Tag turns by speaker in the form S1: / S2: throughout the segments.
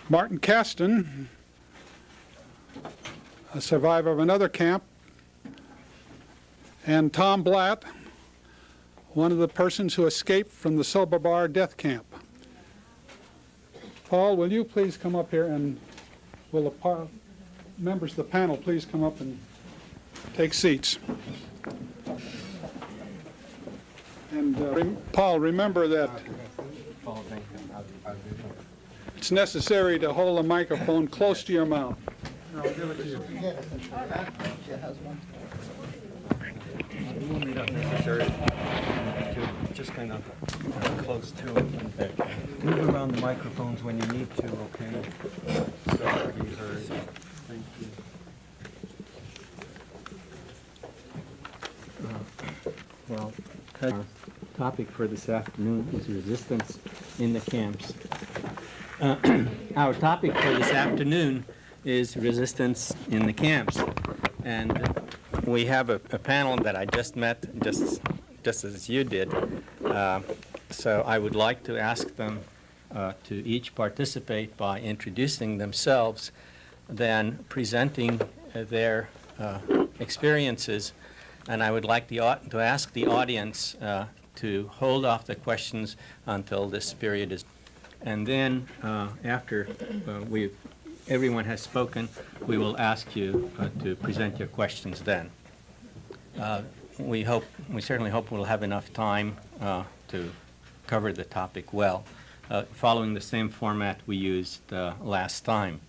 S1: Martin Kasten, a survivor of another camp, and Tom Blatt, one of the persons who escaped from the Soberbar death camp. Paul, will you please come up here, and will the members of the panel please come up and take seats. And Paul, remember that it's necessary to hold the microphone close to your mouth.
S2: I'll give it to you.
S3: It's not necessary to just kind of close to it. Move around the microphones when you need to, okay? So that be heard. Thank you.
S4: Well, our topic for this afternoon is resistance in the camps. Our topic for this afternoon is resistance in the camps. And we have a panel that I just met, just as you did. So I would like to ask them to each participate by introducing themselves, then presenting their experiences. And I would like to ask the audience to hold off the questions until this period is. And then after everyone has spoken, we will ask you to present your questions then. We certainly hope we'll have enough time to cover the topic well, following the same format we used last time.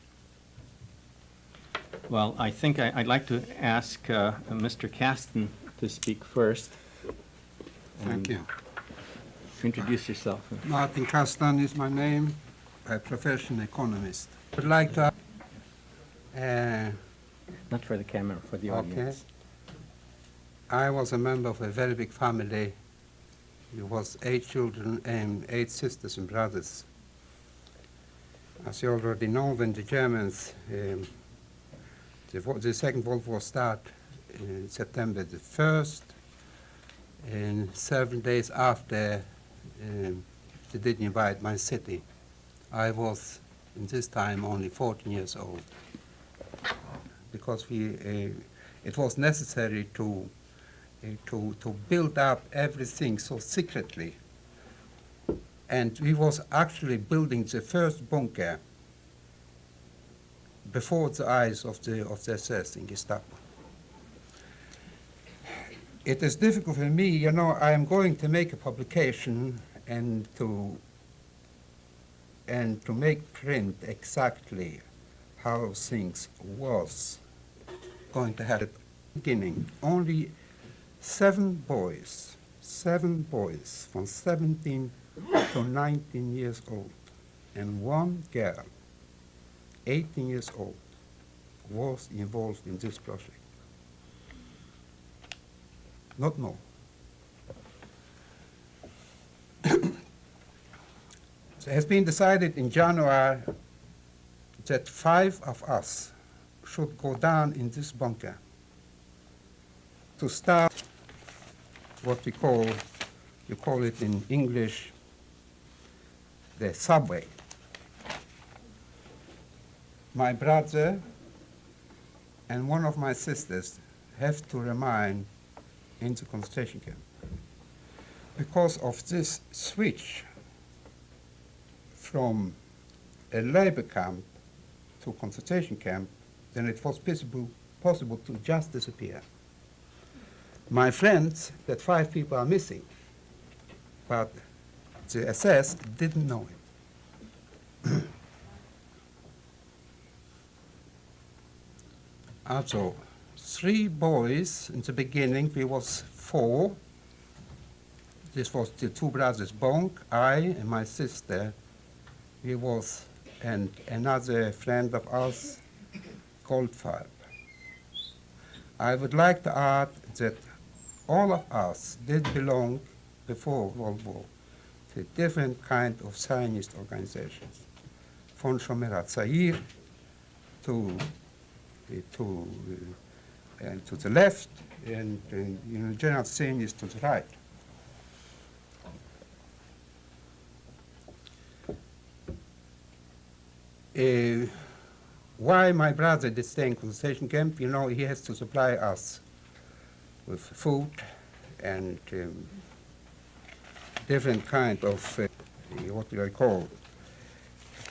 S4: Well, I think I'd like to ask Mr. Kasten to speak first.
S2: Thank you.
S4: Introduce yourself.
S2: Martin Kasten is my name, a professional economist. I'd like to
S4: Not for the camera, for the audience.
S2: I was a member of a very big family. It was 8 children and 8 sisters and brothers. As you already know, when the Germans, the Second World War started September the 1st, and 7 days after they did invade my city. I was, in this time, only 14 years old, because it was necessary to build up everything so secretly. And we was actually building the first bunker before the eyes of the SS in Gestapo. It is difficult for me, you know, I am going to make a publication and to make print exactly how things was going to happen at the beginning. Only 7 boys from 17 to 19 years old, and 1 girl, 18 years old, was involved in this project. Not more. It has been decided in January that 5 of us should go down in this bunker to start what you call it in English, the subway. My brother and one of my sisters have to remain in the concentration camp. Because of this switch from a labor camp to concentration camp, then it was possible to just disappear. My friends, that 5 people are missing, but the SS didn't know it. Also, 3 boys in the beginning, we was 4. This was the 2 brothers, Bonk, I, and my sister. We was, and another friend of ours, Goldfarb. I would like to add that all of us did belong, before World War, to different kind of Zionist organizations, from Shomer HaTzair to the left, and General Zionist to the right. why my brother did stay in concentration camp, you know, he has to supply us with food and different kind of, what do I call,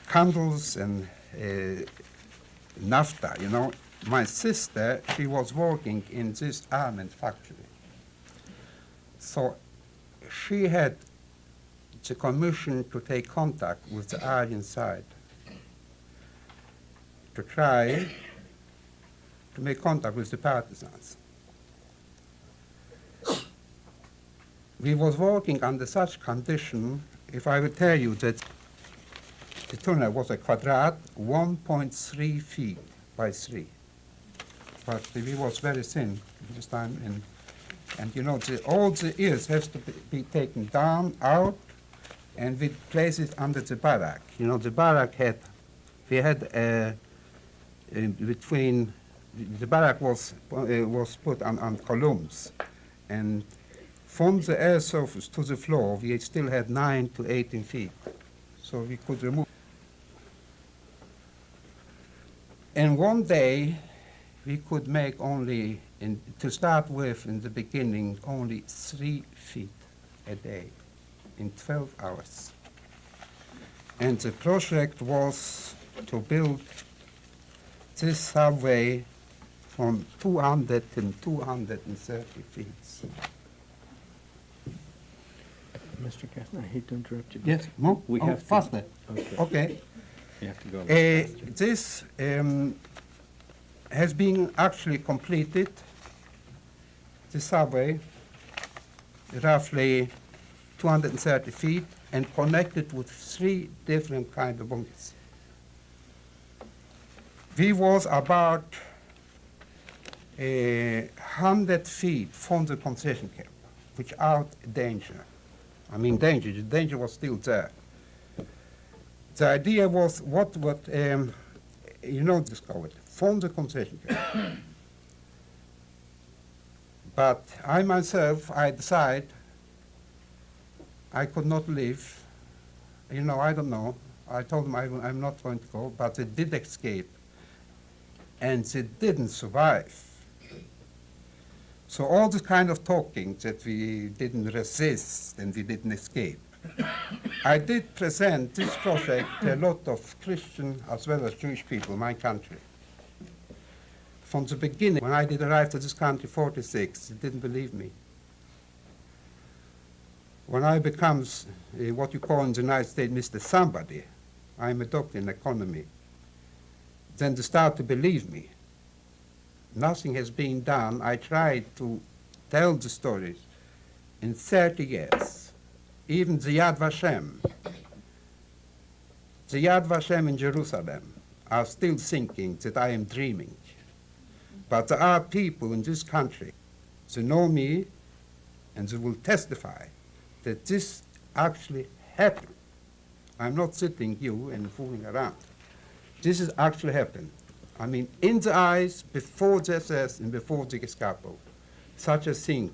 S2: candles and naphtha, you know. My sister, she was working in this garment factory. So she had the commission to take contact with the Aryan side, to try to make contact with the partisans. We was working under such condition, if I would tell you that the tunnel was a quadrat, 1.3 feet by 3. But we was very thin this time, and you know, all the ears has to be taken down, out, and we place it under the barrack. You know, the barrack we had between, the barrack was put on columns, and from the air surface to the floor, we still had 9 to 18 feet, so we could remove. And one day, we could make only, to start with in the beginning, only 3 feet a day in 12 hours. And the project was to build this subway from 200 to 230 feet.
S4: Mr. Kastner, I hate to interrupt you. but
S2: Yes, more?
S4: We have to-
S2: faster.
S4: Okay.
S2: Okay.
S4: You have to go. a little faster.
S2: This has been actually completed, the subway, roughly 230 feet, and connected with 3 different kind of bunkers. We was about 100 feet from the concession camp, without danger. I mean, the danger was still there. The idea was discovered from the concession camp. But I myself, I decided I could not live. You know, I don't know. I told them I'm not going to go, but they did escape. And they didn't survive. So all this kind of talking that we didn't resist and we didn't escape. I did present this project to a lot of Christian as well as Jewish people in my country. From the beginning, when I did arrive to this country, 46, they didn't believe me. When I becomes what you call in the United States Mr. Somebody, I'm a doctor in economy, then they start to believe me. Nothing has been done. I tried to tell the stories in 30 years. Even the Yad Vashem in Jerusalem are still thinking that I am dreaming. But there are people in this country, they know me, and they will testify that this actually happened. I'm not sitting here and fooling around. This has actually happened. I mean, in the eyes, before the SS and before the Gestapo, such a thing.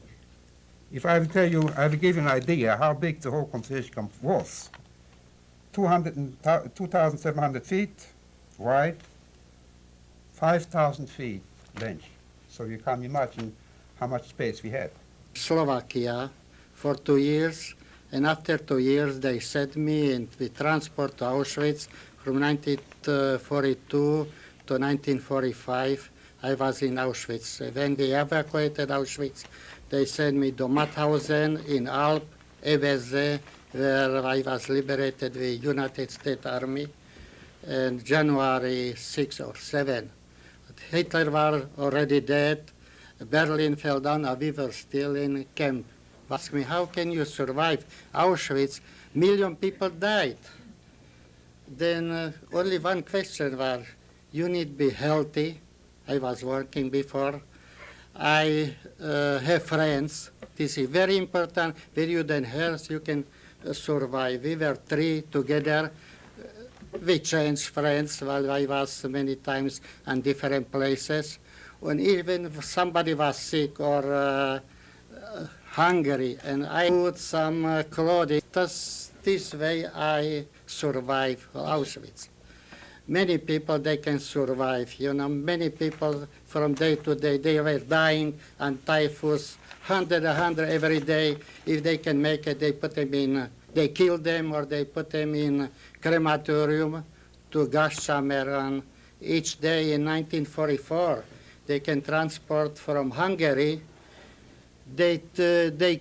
S2: If I will tell you, I will give you an idea how big the whole concentration camp was. 2,700 feet wide, 5,000 feet length. So you can imagine how much space we had.
S5: Slovakia for 2 years, and after 2 years they sent me in the transport to Auschwitz from 1942 to 1945. I was in Auschwitz. When we evacuated Auschwitz, they sent me to Mauthausen in Alp, Ebeze, where I was liberated with the United States Army in January 6 or 7. Hitler was already dead. Berlin fell down, and we were still in camp. Asked me, how can you survive Auschwitz? Million people died. Then only one question was, you need to be healthy. I was working before. I have friends. This is very important. With you then health, you can survive. We were 3 together. We changed friends while I was many times in different places. When even if somebody was sick or hungry, and I put some clothing, this way I survived Auschwitz. many people, they can survive. You know, many people from day to day, they were dying on typhus, 100 every day. If they can make it, they put them in, they kill them or they put them in crematorium to gas chamber. And each day in 1944, they can transport from Hungary. They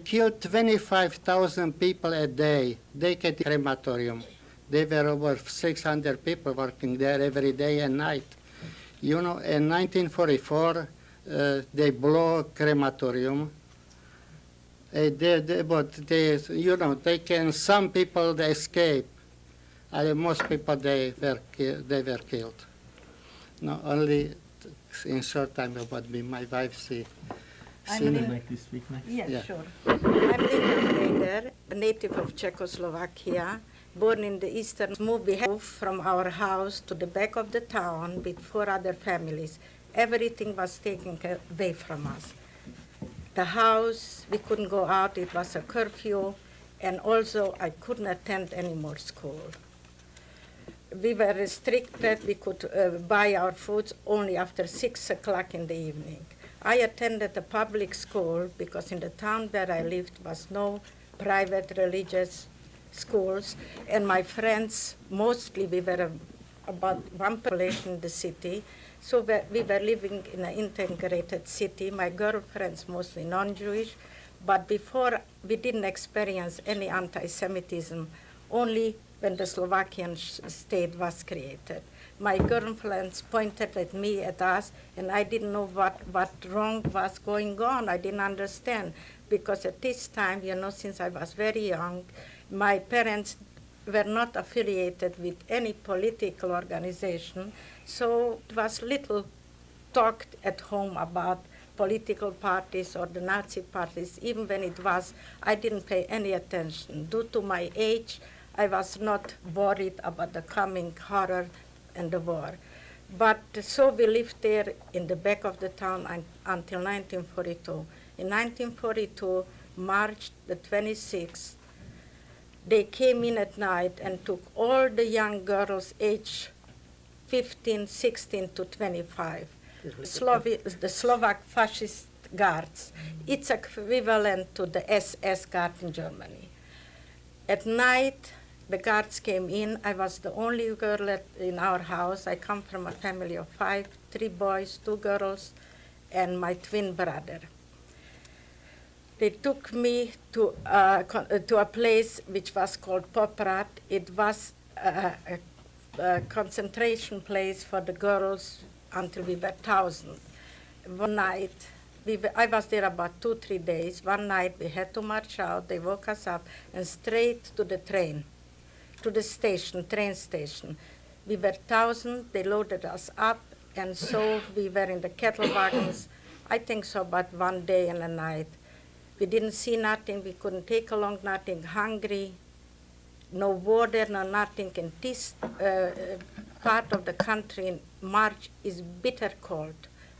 S5: killed 25,000 people a day. They get crematorium. There were over 600 people working there every day and night. You know, in 1944, they blow crematorium. You know, they can. Some people they escape. Most people they were killed. No, only in short time about me. My wife she.
S6: I'm
S4: Would like to speak next?
S6: Yes,
S5: Yeah.
S6: sure. I'm Linda Blader, a native of Czechoslovakia, born in the eastern. We moved from our house to the back of the town with 4 other families. Everything was taken away from us. The house, we couldn't go out, it was a curfew, and also I couldn't attend any more school. We were restricted, we could buy our foods only after 6 o'clock in the evening. I attended a public school because in the town where I lived was no private religious schools, and my friends, mostly we were about one population in the city, so we were living in an integrated city. My girlfriends mostly non-Jewish, but before we didn't experience any anti-Semitism, only when the Slovakian state was created. My girlfriends pointed at me, at us, and I didn't know what wrong was going on. I didn't understand, because at this time, you know, since I was very young, my parents were not affiliated with any political organization, so it was little talked at home about political parties or the Nazi parties. Even when it was, I didn't pay any attention. Due to my age, I was not worried about the coming horror and the war. But so we lived there in the back of the town until 1942. In 1942, March the 26th, they came in at night and took all the young girls aged 15, 16 to 25. The Slovak fascist guards. It's equivalent to the SS guard in Germany. At night, the guards came in. I was the only girl in our house. I come from a family of 5, 3 boys, 2 girls, and my twin brother. They took me to a place which was called Poprad. It was a concentration place for the girls until we were 1,000. One night, I was there about 2-3 days. One night we had to march out. They woke us up and straight to the train. To the station, train station. We were 1,000, they loaded us up, and so we were in the cattle wagons, I think so about 1 day and a night. We didn't see nothing, we couldn't take along nothing, hungry, no water, no nothing. In this part of the country in March is bitter cold,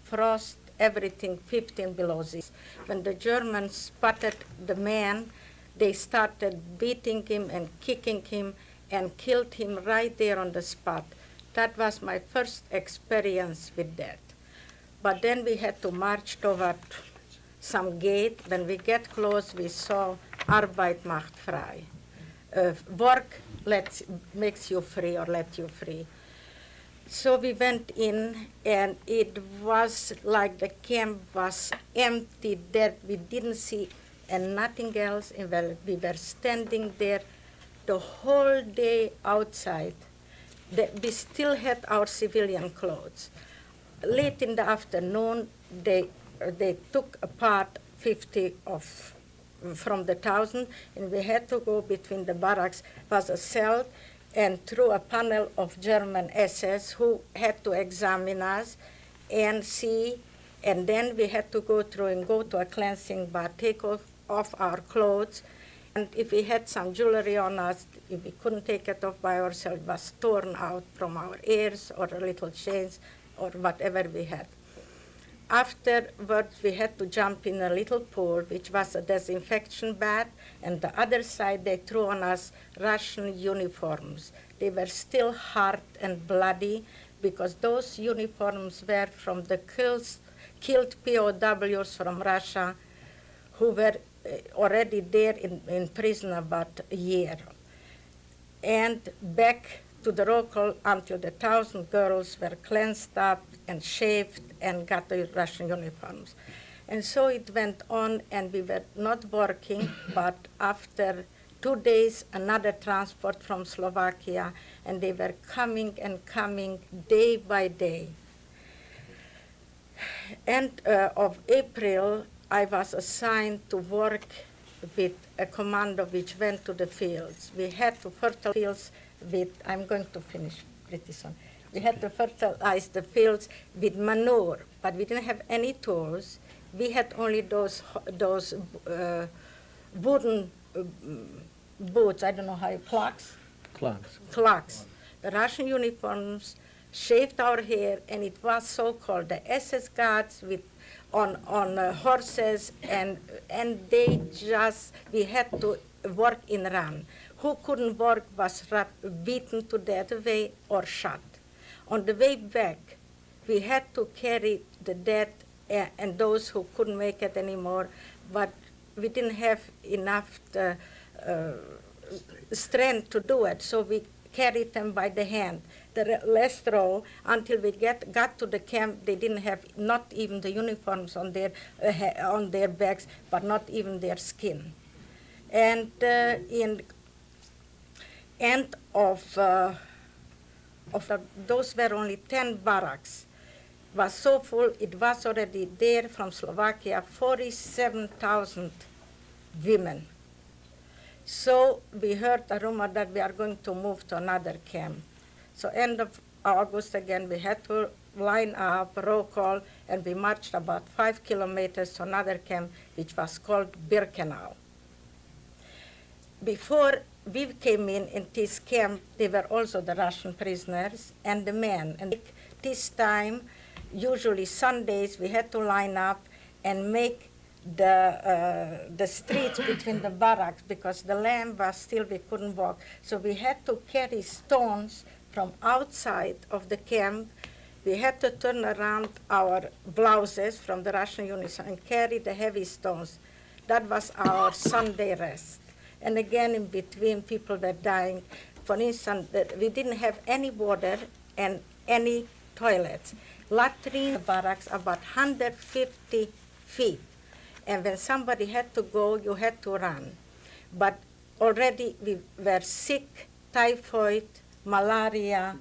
S6: frost, everything 15 below zero. When the Germans spotted the man, they started beating him and kicking him and killed him right there on the spot. That was my first experience with that. But then we had to march toward some gate. When we get close, we saw Arbeit macht frei. Work makes you free or let you free. So we went in, and it was like the camp was empty, that we didn't see and nothing else. And we were standing there the whole day outside. We still had our civilian clothes. Late in the afternoon, they took apart 50 from the 1,000, and we had to go between the barracks. Was a cell, and through a panel of German SS who had to examine us and see, and then we had to go through and go to a cleansing bath, take off our clothes, and if we had some jewelry on us, if we couldn't take it off by ourselves, it was torn out from our ears or little chains or whatever we had. Afterwards, we had to jump in a little pool, which was a disinfection bath, and the other side they threw on us Russian uniforms. They were still hard and bloody because those uniforms were from the killed POWs from Russia who were already there in prison about a year. And back to the local until the 1,000 girls were cleansed up and shaved and got the Russian uniforms. And so it went on, and we were not working, but after 2 days, another transport from Slovakia, and they were coming and coming day by day. End of April, I was assigned to work with a commando which went to the fields. We had to fertilize fields with, I'm going to finish pretty soon. We had to fertilize the fields with manure, but we didn't have any tools. We had only those wooden boots, I don't know how you, clogs? Clogs. The Russian uniforms shaved our hair, and it was so cold. The SS guards with on horses, and they just, we had to work in run. Who couldn't work was beaten to death away or shot. On the way back, we had to carry the dead and those who couldn't make it anymore, but we didn't have enough strength to do it, so we carried them by the hand. The last row, until we got to the camp, they didn't have not even the uniforms on their backs, but not even their skin. And in end of those were only 10 barracks. Was so full, it was already there from Slovakia, 47,000 women. So we heard a rumor that we are going to move to another camp. So end of August again, we had to line up, roll call, and we marched about 5 kilometers to another camp, which was called Birkenau. Before we came in this camp, they were also the Russian prisoners and the men. And this time, usually Sundays, we had to line up and make the streets between the barracks, because the land was still, we couldn't walk. So we had to carry stones from outside of the camp. We had to turn around our blouses from the Russian uniform and carry the heavy stones. That was our Sunday rest. And again, in between, people were dying. For instance, we didn't have any water and any toilets. Latrine barracks about 150 feet. And when somebody had to go, you had to run. But already we were sick, typhoid, malaria,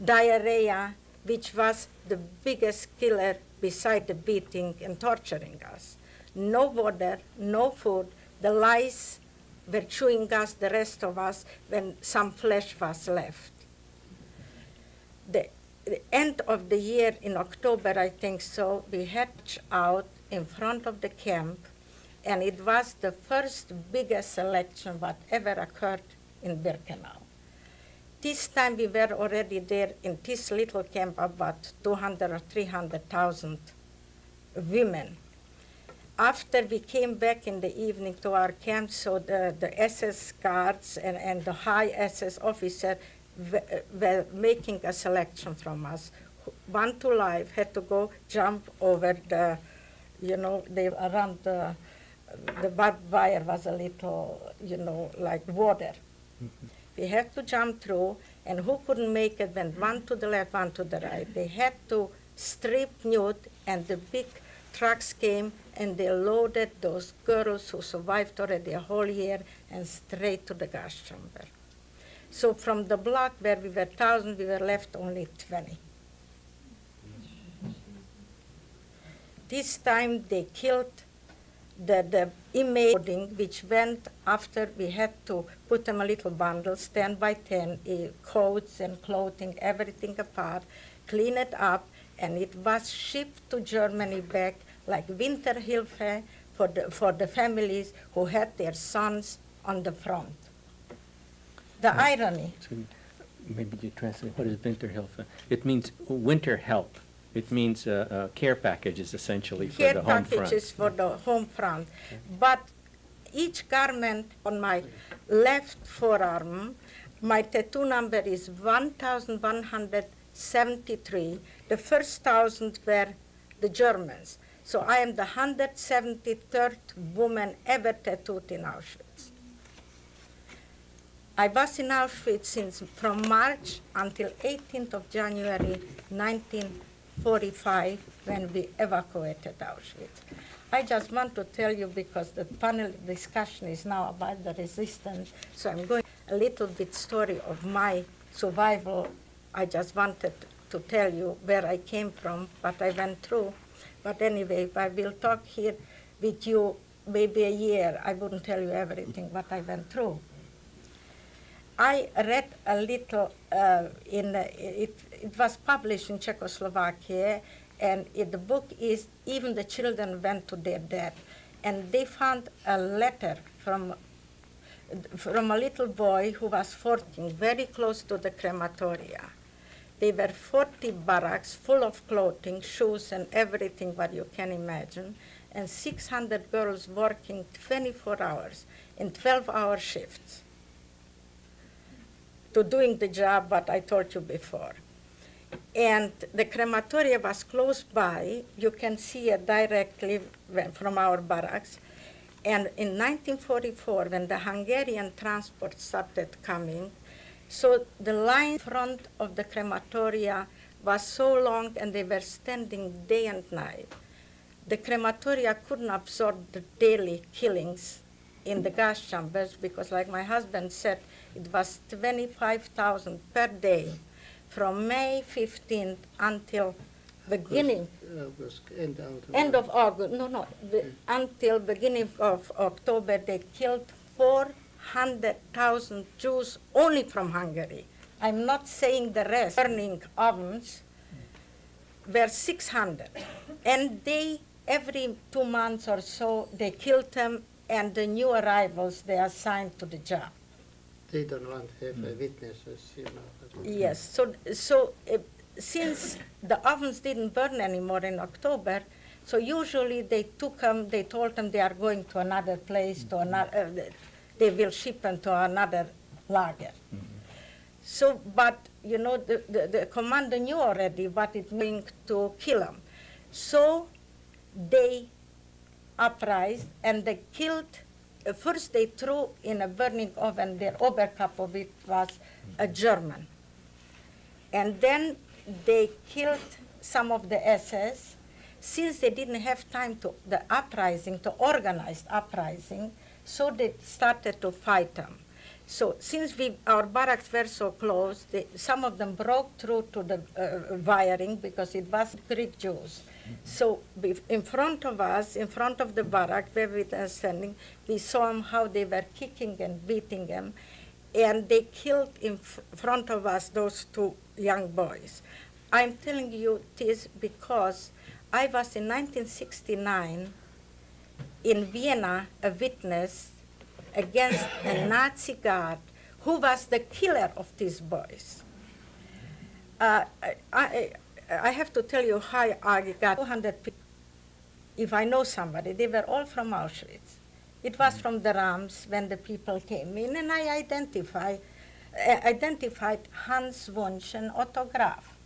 S6: diarrhea, which was the biggest killer beside the beating and torturing us. No water, no food. The lice were chewing us, the rest of us, when some flesh was left. The end of the year, in October, I think so, we had out in front of the camp, and it was the first biggest election that ever occurred in Birkenau. This time we were already there in this little camp, about 200 or 300,000 women. After we came back in the evening to our camp, so the SS guards and the high SS officer were making a selection from us. 1 to life had to go jump over the, they around the barbed wire was a little, like water. Mm-hmm. We had to jump through, and who couldn't make it went 1 to the left, 1 to the right. They had to strip nude, and the big trucks came, and they loaded those girls who survived already a whole year and straight to the gas chamber. So from the block where we were 1,000, we were left only 20. This time they killed the inmate, which went after we had to put them a little bundles, 10 by 10, coats and clothing, everything apart, clean it up, and it was shipped to Germany back like Winterhilfe for the families who had their sons on the front. The irony.
S4: So maybe you translate, what is Winterhilfe? It means winter help It means care packages essentially for
S6: Care
S4: the home front.
S6: packages for the home front. But each garment on my left forearm, my tattoo number is 1,173. The first 1,000 were the Germans. So I am the 173rd woman ever tattooed in Auschwitz. I was in Auschwitz from March until 18th of January 1945 when we evacuated Auschwitz. I just want to tell you because the panel discussion is now about the resistance, so I'm going a little bit story of my survival. I just wanted to tell you where I came from, what I went through. But anyway, I will talk here with you maybe a year. I wouldn't tell you everything what I went through. I read a little, it was published in Czechoslovakia, and the book is Even the Children Went to Their Death. And they found a letter from a little boy who was 14, very close to the crematoria. There were 40 barracks full of clothing, shoes, and everything what you can imagine, and 600 girls working 24 hours in 12-hour shifts to doing the job what I told you before. And the crematoria was close by. You can see it directly from our barracks. And in 1944, when the Hungarian transport started coming, so the line in front of the crematoria was so long and they were standing day and night. The crematoria couldn't absorb the daily killings in the gas chambers because, like my husband said, it was 25,000 per day from May 15th until beginning, end of August, until beginning of October, they killed 400,000 Jews only from Hungary. I'm not saying the rest. Burning ovens were 600. And they, every 2 months or so, they killed them, and the new arrivals, they assigned to the job.
S5: They don't want to have witnesses, you know.
S6: Yes, so since the ovens didn't burn anymore in October, so usually they took them, they told them they are going to another place, to another, they will ship them to another lager. So, but, you know, the commander knew already what it meant to kill them. So they uprised and they killed, first they threw in a burning oven, their Oberkapovich was a German. And then they killed some of the SS. Since they didn't have time to the uprising, to organize uprising, so they started to fight them. So since our barracks were so close, some of them broke through to the wiring because it was Greek Jews. So in front of us, in front of the barrack where we were standing, we saw them how they were kicking and beating them, and they killed in front of us those 2 young boys. I'm telling you this because I was in 1969 in Vienna a witness against a Nazi guard who was the killer of these boys. I have to tell you how I got 200 people. If I know somebody, they were all from Auschwitz. It was from the Rams when the people came in, and I identified Hans Wunsch and Otto Graf.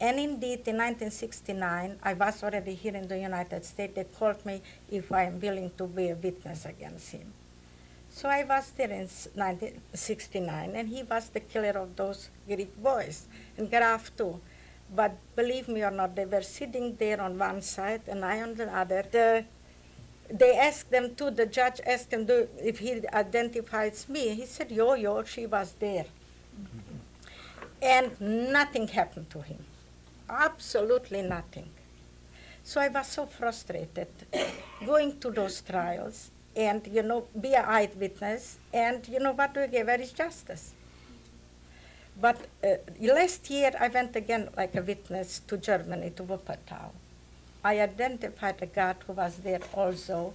S6: And indeed, in 1969, I was already here in the United States. They called me if I am willing to be a witness against him. So I was there in 1969, and he was the killer of those Greek boys, and Graf too. But believe me or not, they were sitting there on one side and I on the other. They asked them too, the judge asked him if he identifies me. He said, yo, she was there. And nothing happened to him. Absolutely nothing. So I was so frustrated going to those trials and, you know, be an eyewitness and, you know, what do you get? Where is justice? But last year I went again like a witness to Germany, to Wuppertal. I identified a guard who was there also,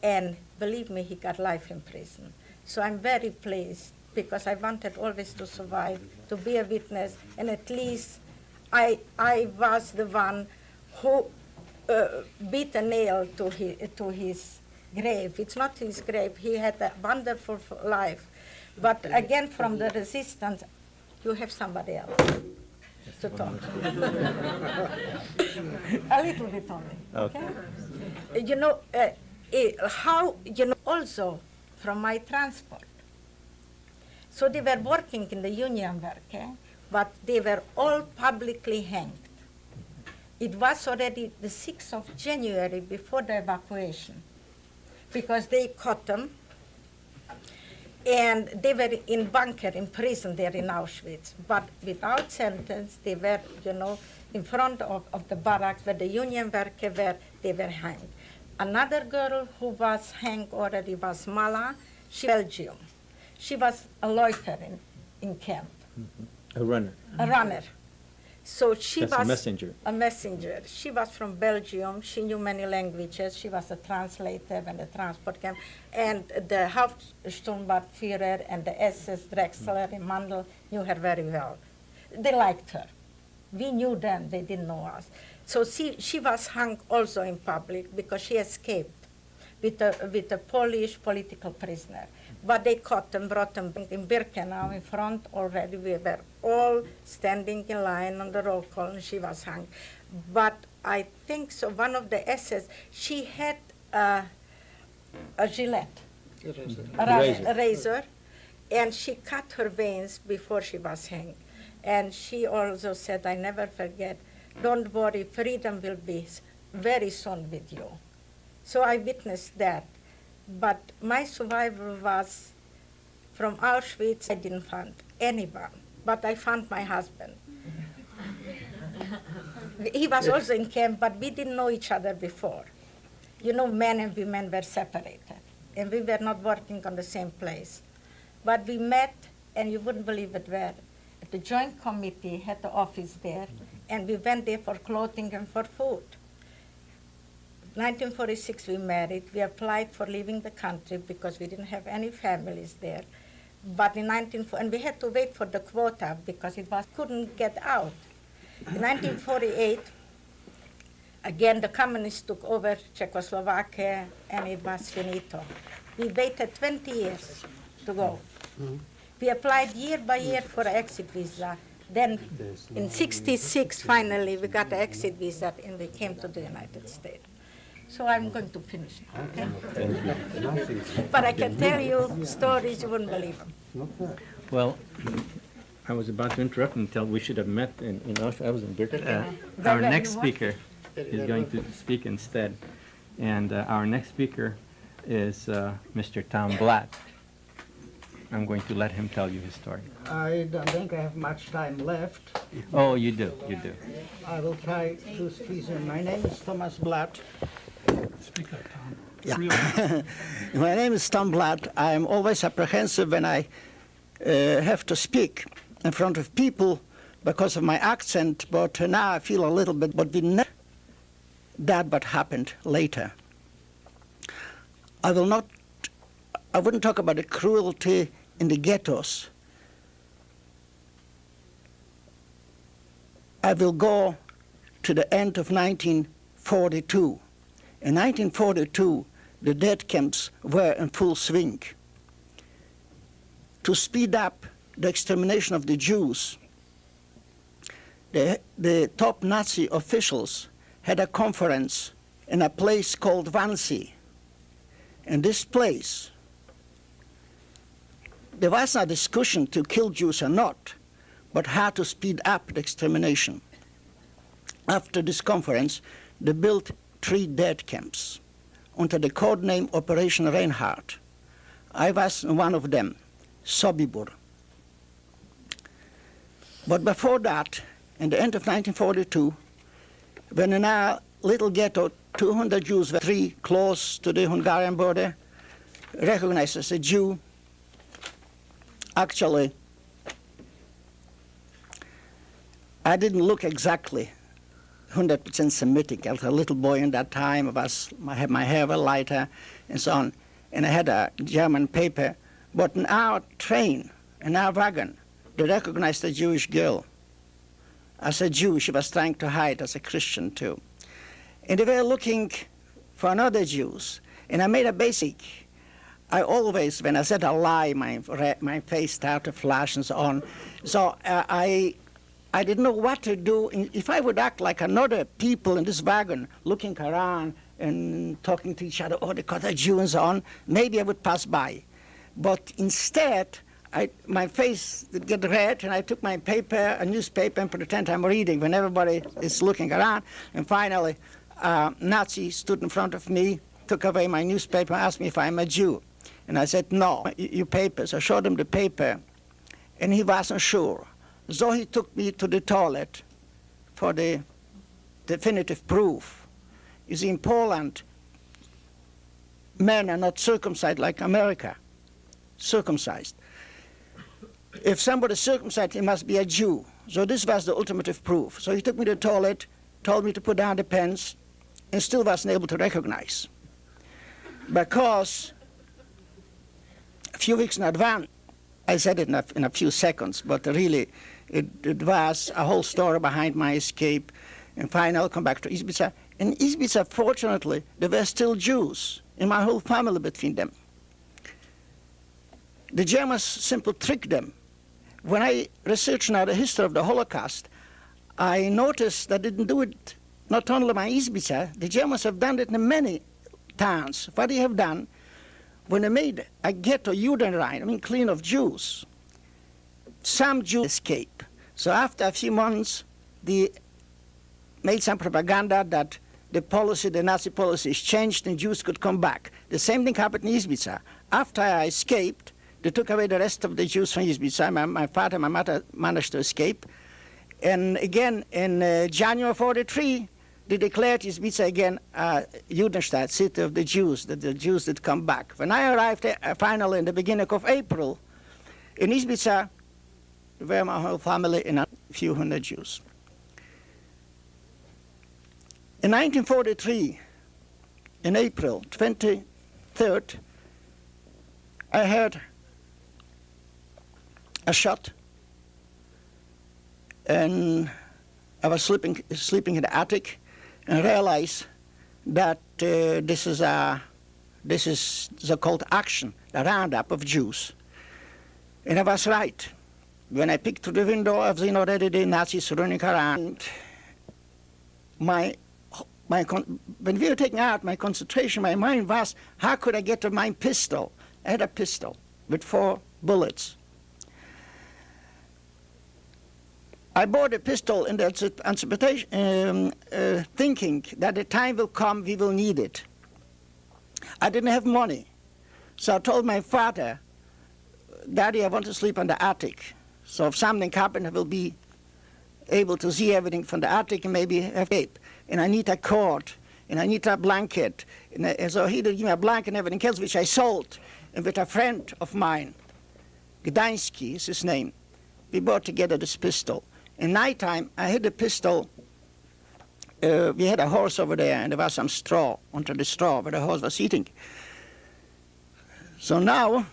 S6: and believe me, he got life in prison. So I'm very pleased because I wanted always to survive, to be a witness, and at least I was the one who beat a nail to his grave. It's not his grave. He had a wonderful life. But again, from the resistance, you have somebody else to talk. A little bit only. Okay? You know, also from my transport. So they were working in the union work, but they were all publicly hanged. It was already the 6th of January before the evacuation, because they caught them, and they were in bunker, in prison there in Auschwitz, but without sentence. They were, in front of the barracks where the union workers were, they were hanged. Another girl who was hanged already was Mala, she Belgium. She was a loiterer in camp.
S4: A runner.
S6: A runner. So she
S4: That's
S6: was
S4: a messenger.
S6: a messenger. She was from Belgium. She knew many languages. She was a translator in the transport camp. And the Hauptsturmbannführer and the SS Drexler and Mandel knew her very well. They liked her. We knew them. They didn't know us. So she was hung also in public because she escaped with a Polish political prisoner. But they caught them, brought them in Birkenau in front already. We were all standing in line on the roll call, and she was hung. But I think so. One of the SS, she had a gillette, a razor, and she cut her veins before she was hanged. And she also said, I never forget, don't worry, freedom will be very soon with you. So I witnessed that. But my survival was from Auschwitz. I didn't find anyone, but I found my husband. He was also in camp, but we didn't know each other before. Men and women were separated, and we were not working on the same place. But we met, and you wouldn't believe it, where the Joint Committee had the office there, and we went there for clothing and for food. 1946 we married. We applied for leaving the country because we didn't have any families there. But in and we had to wait for the quota because couldn't get out. In 1948, again the communists took over Czechoslovakia, and it was finito. We waited 20 years to go. We applied year by year for an exit visa. Then in 66, finally, we got an exit visa and we came to the United States. So I'm going to finish now, okay? But I can tell you stories you wouldn't believe them.
S4: Well, I was about to interrupt and tell we should have met in Auschwitz. I was in Birkenau. Our next speaker is going to speak instead. And our next speaker is Mr. Tom Blatt. I'm going to let him tell you his story.
S7: I don't think I have much time left.
S4: Oh, you do, you do.
S7: I will try to squeeze in. My name is Thomas Blatt.
S1: Speak up, Tom.
S7: Yeah. My name is Tom Blatt. I'm always apprehensive when I have to speak in front of people because of my accent, but now I feel a little bit, but we know that what happened later. I wouldn't talk about the cruelty in the ghettos. I will go to the end of 1942. In 1942, the death camps were in full swing. To speed up the extermination of the Jews, the top Nazi officials had a conference in a place called Wannsee. In this place, there was a discussion to kill Jews or not, but how to speed up the extermination. After this conference, they built 3 death camps under the code name Operation Reinhardt. I was in one of them, Sobibor. But before that, in the end of 1942, when in our little ghetto 200 Jews were 3 close to the Hungarian border, recognized as a Jew, actually, I didn't look exactly 100% Semitic. I was a little boy in that time. I had my hair well lighter and so on. And I had a German paper. But in our train, in our wagon, they recognized a Jewish girl. as a Jew. She was trying to hide as a Christian too. And they were looking for another Jews. And I made a basic. I always, when I said a lie, my face started to flash and so on. So I didn't know what to do. If I would act like another people in this wagon, looking around and talking to each other, oh, they got a Jew and so on, maybe I would pass by. But instead, my face would get red, and I took my paper, a newspaper, and pretend I'm reading when everybody is looking around. And finally, a Nazi stood in front of me, took away my newspaper, and asked me if I'm a Jew. And I said, no, your papers. I showed him the paper, and he wasn't sure. So he took me to the toilet for the definitive proof. You see, in Poland, men are not circumcised like America, circumcised. If somebody is circumcised, he must be a Jew. So this was the ultimate proof. So he took me to the toilet, told me to put down the pens, and still wasn't able to recognize. Because a few weeks in advance, I said it in a few seconds, but really it was a whole story behind my escape. And finally I'll come back to Izbica. In Izbica, fortunately, there were still Jews, in my whole family between them. The Germans simply tricked them. When I researched now the history of the Holocaust, I noticed that they didn't do it not only in Izbica, the Germans have done it in many towns. What they have done, when they made a ghetto, Judenrein, I mean clean of Jews, some Jews escaped. So after a few months, they made some propaganda that the policy, the Nazi policy is changed and Jews could come back. The same thing happened in Izbica. After I escaped, they took away the rest of the Jews from Izbica. My father and my mother managed to escape. And again, in January 1943, they declared Izbica again Judenstadt, city of the Jews, that the Jews did come back. When I arrived there, finally in the beginning of April, in Izbica, there were my whole family and a few hundred Jews. In 1943, in April 23rd, I heard a shot, and I was sleeping in the attic, and realized that this is the called action, the roundup of Jews. And I was right. When I peeked through the window, I've seen already the Nazis running around. When we were taking out my concentration, my mind was, how could I get to my pistol? I had a pistol with 4 bullets. I bought a pistol in the anticipation, thinking that the time will come we will need it. I didn't have money, so I told my father, Daddy, I want to sleep in the attic. So if something happened, I will be able to see everything from the attic and maybe have escape. And I need a cord, and I need a blanket. And so he did give me a blanket and everything else, which I sold. And with a friend of mine, Gdański is his name, we bought together this pistol. In nighttime, I hid the pistol. We had a horse over there, and there was some straw under the straw where the horse was eating. So now,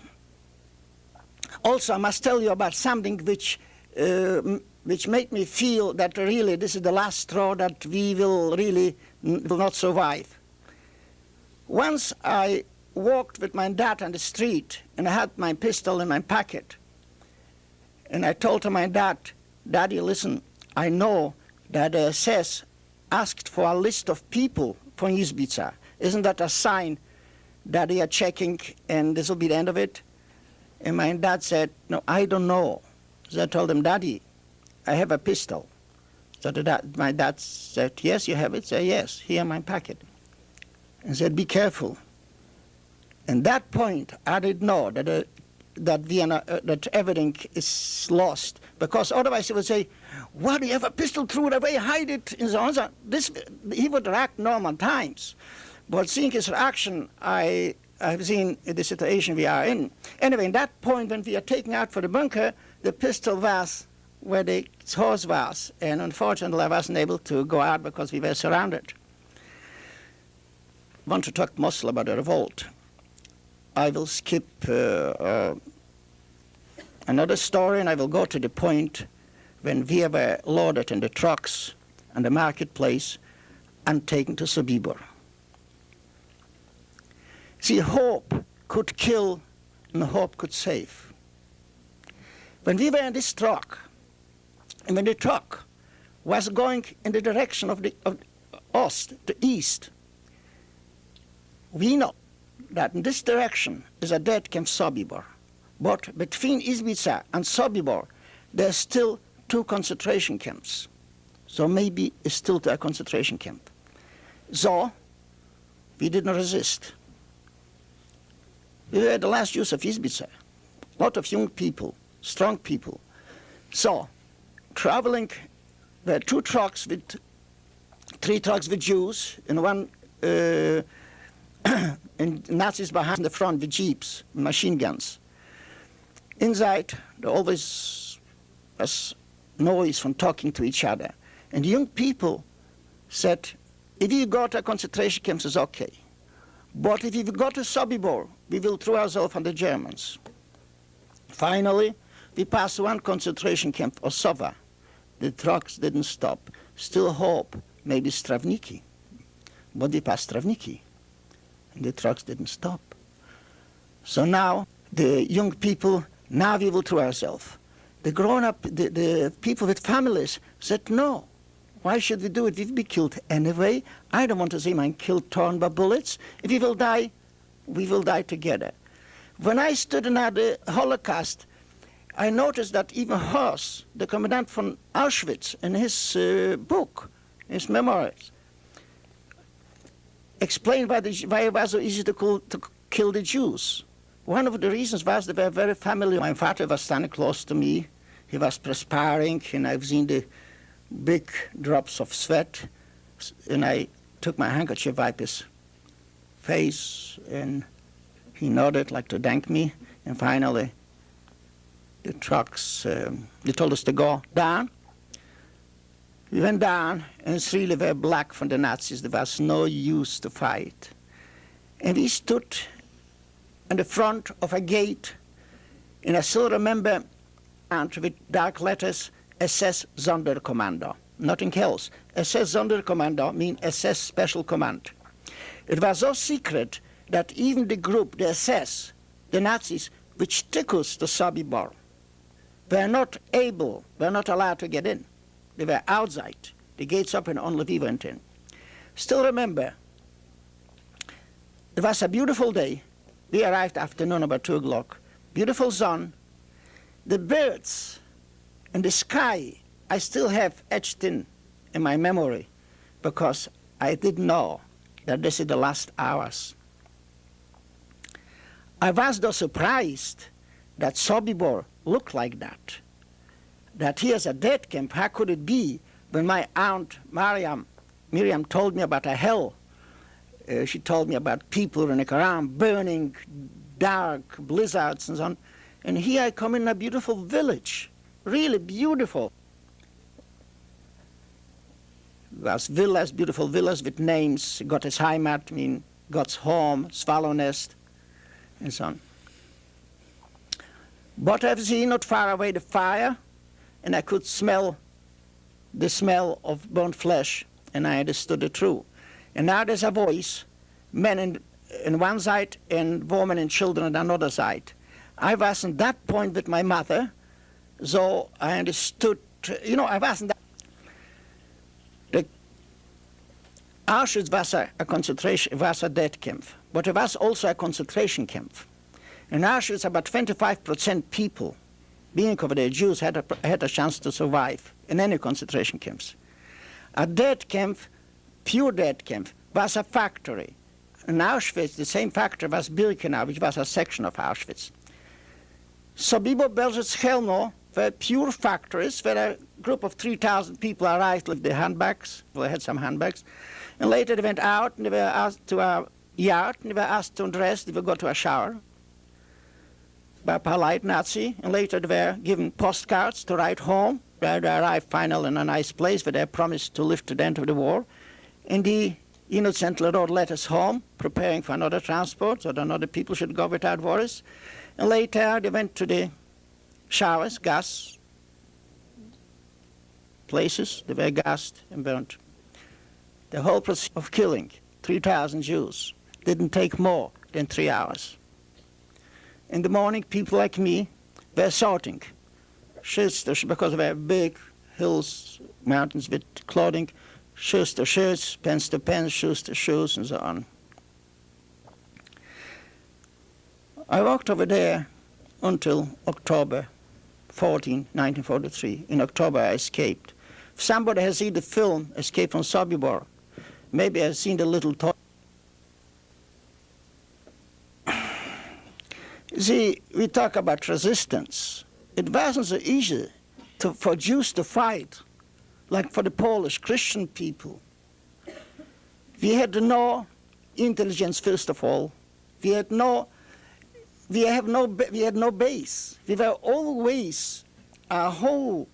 S7: also I must tell you about something which made me feel that really this is the last straw, that we will not survive. Once I walked with my dad on the street, and I had my pistol in my pocket, and I told to my dad, Daddy, listen, I know that the SS asked for a list of people from Izbica. Isn't that a sign that they are checking and this will be the end of it? And my dad said, no, I don't know. So I told him, Daddy, I have a pistol. So my dad said, yes, you have it? I said, yes, here in my pocket. And said, be careful. At that point, I didn't know that everything is lost, because otherwise he would say, "What? You have a pistol? Throw it away, hide it." And so on. So he would react normal times, but seeing his reaction, I've seen the situation we are in. Anyway, in that point, when we are taking out for the bunker, the pistol was where the horse was, and unfortunately, I wasn't able to go out because we were surrounded. I want to talk mostly about the revolt. I will skip another story, and I will go to the point when we were loaded in the trucks and the marketplace and taken to Sobibor. See, hope could kill and hope could save. When we were in this truck, and when the truck was going in the direction of the east, we know that in this direction is a dead camp Sobibor. But between Izbica and Sobibor, there are still 2 concentration camps. So maybe it's still a concentration camp. So we didn't resist. We were the last Jews of Izbica. A lot of young people, strong people. So traveling, there were 3 trucks with Jews, and one and Nazis behind the front with jeeps, machine guns. Inside, there always was noise from talking to each other. And the young people said, if you go to concentration camps, it's okay. But if you go to Sobibor, we will throw ourselves on the Germans. Finally, we passed one concentration camp, Osowa. The trucks didn't stop. Still hope, maybe Stravniki. But we passed Stravniki, and the trucks didn't stop. So now, the young people, now we will throw ourselves. The grown-up, the people with families said, no. Why should we do it? We'll be killed anyway. I don't want to see my killed, torn by bullets. If we will die together. When I studied now the Holocaust, I noticed that even Horst, the commandant from Auschwitz, in his book, his memoirs, explained why it was so easy to kill the Jews. One of the reasons was they were very familiar. My father was standing close to me. He was perspiring, and I've seen the big drops of sweat, and I took my handkerchief, wiped his face, and he nodded like to thank me. And finally, the trucks, they told us to go down. We went down, and it's really very black from the Nazis. There was no use to fight. And we stood in the front of a gate, and I still remember, and with dark letters, SS Sonderkommando, nothing else. SS Sonderkommando means SS Special Command. It was so secret that even the group, the SS, the Nazis, which took us to Sobibor, were not allowed to get in. They were outside. The gates open, only we went in. Still remember, it was a beautiful day. We arrived afternoon about 2 o'clock. Beautiful sun. The birds and the sky I still have etched in my memory because I didn't know that this is the last hours. I was though surprised that Sobibor looked like that. That here's a dead camp, how could it be? When my aunt Miriam told me about a hell, she told me about people running around, burning, dark, blizzards and so on. And here I come in a beautiful village, really beautiful. There's villas, beautiful villas with names, Gottes Heimat, mean God's home, swallow nest, and so on. But I've seen not far away the fire, and I could smell the smell of burnt flesh, and I understood it true. And now there's a voice, men in one side and women and children on another side. I was at that point with my mother, so I understood, I wasn't that. The Auschwitz was a death camp, but it was also a concentration camp. In Auschwitz, about 25% people, being over there, Jews, had a chance to survive in any concentration camps. A death camp, pure death camp, was a factory. In Auschwitz, the same factory was Birkenau, which was a section of Auschwitz. Sobibor, Belzec, Chelmno were pure factories where a group of 3,000 people arrived with their handbags. Well, they had some handbags. And later they went out and they were asked to a yard and they were asked to undress. They would go to a shower by a polite Nazi. And later they were given postcards to write home. Where they arrived finally in a nice place where they promised to live to the end of the war. And he innocently wrote letters home, preparing for another transport so that another people should go without worries. And later they went to the showers, gas places. They were gassed and burnt. The whole process of killing 3,000 Jews didn't take more than 3 hours. In the morning, people like me were sorting shirts because there were big hills, mountains with clothing, shirts to shirts, pants to pants, shoes to shoes, and so on. I walked over there until October 14, 1943. In October, I escaped. If somebody has seen the film Escape from Sobibor, maybe has seen the little toy. See, we talk about resistance. It wasn't so easy for Jews to fight, like for the Polish Christian people. We had no intelligence, first of all. We had no base. We were always, our whole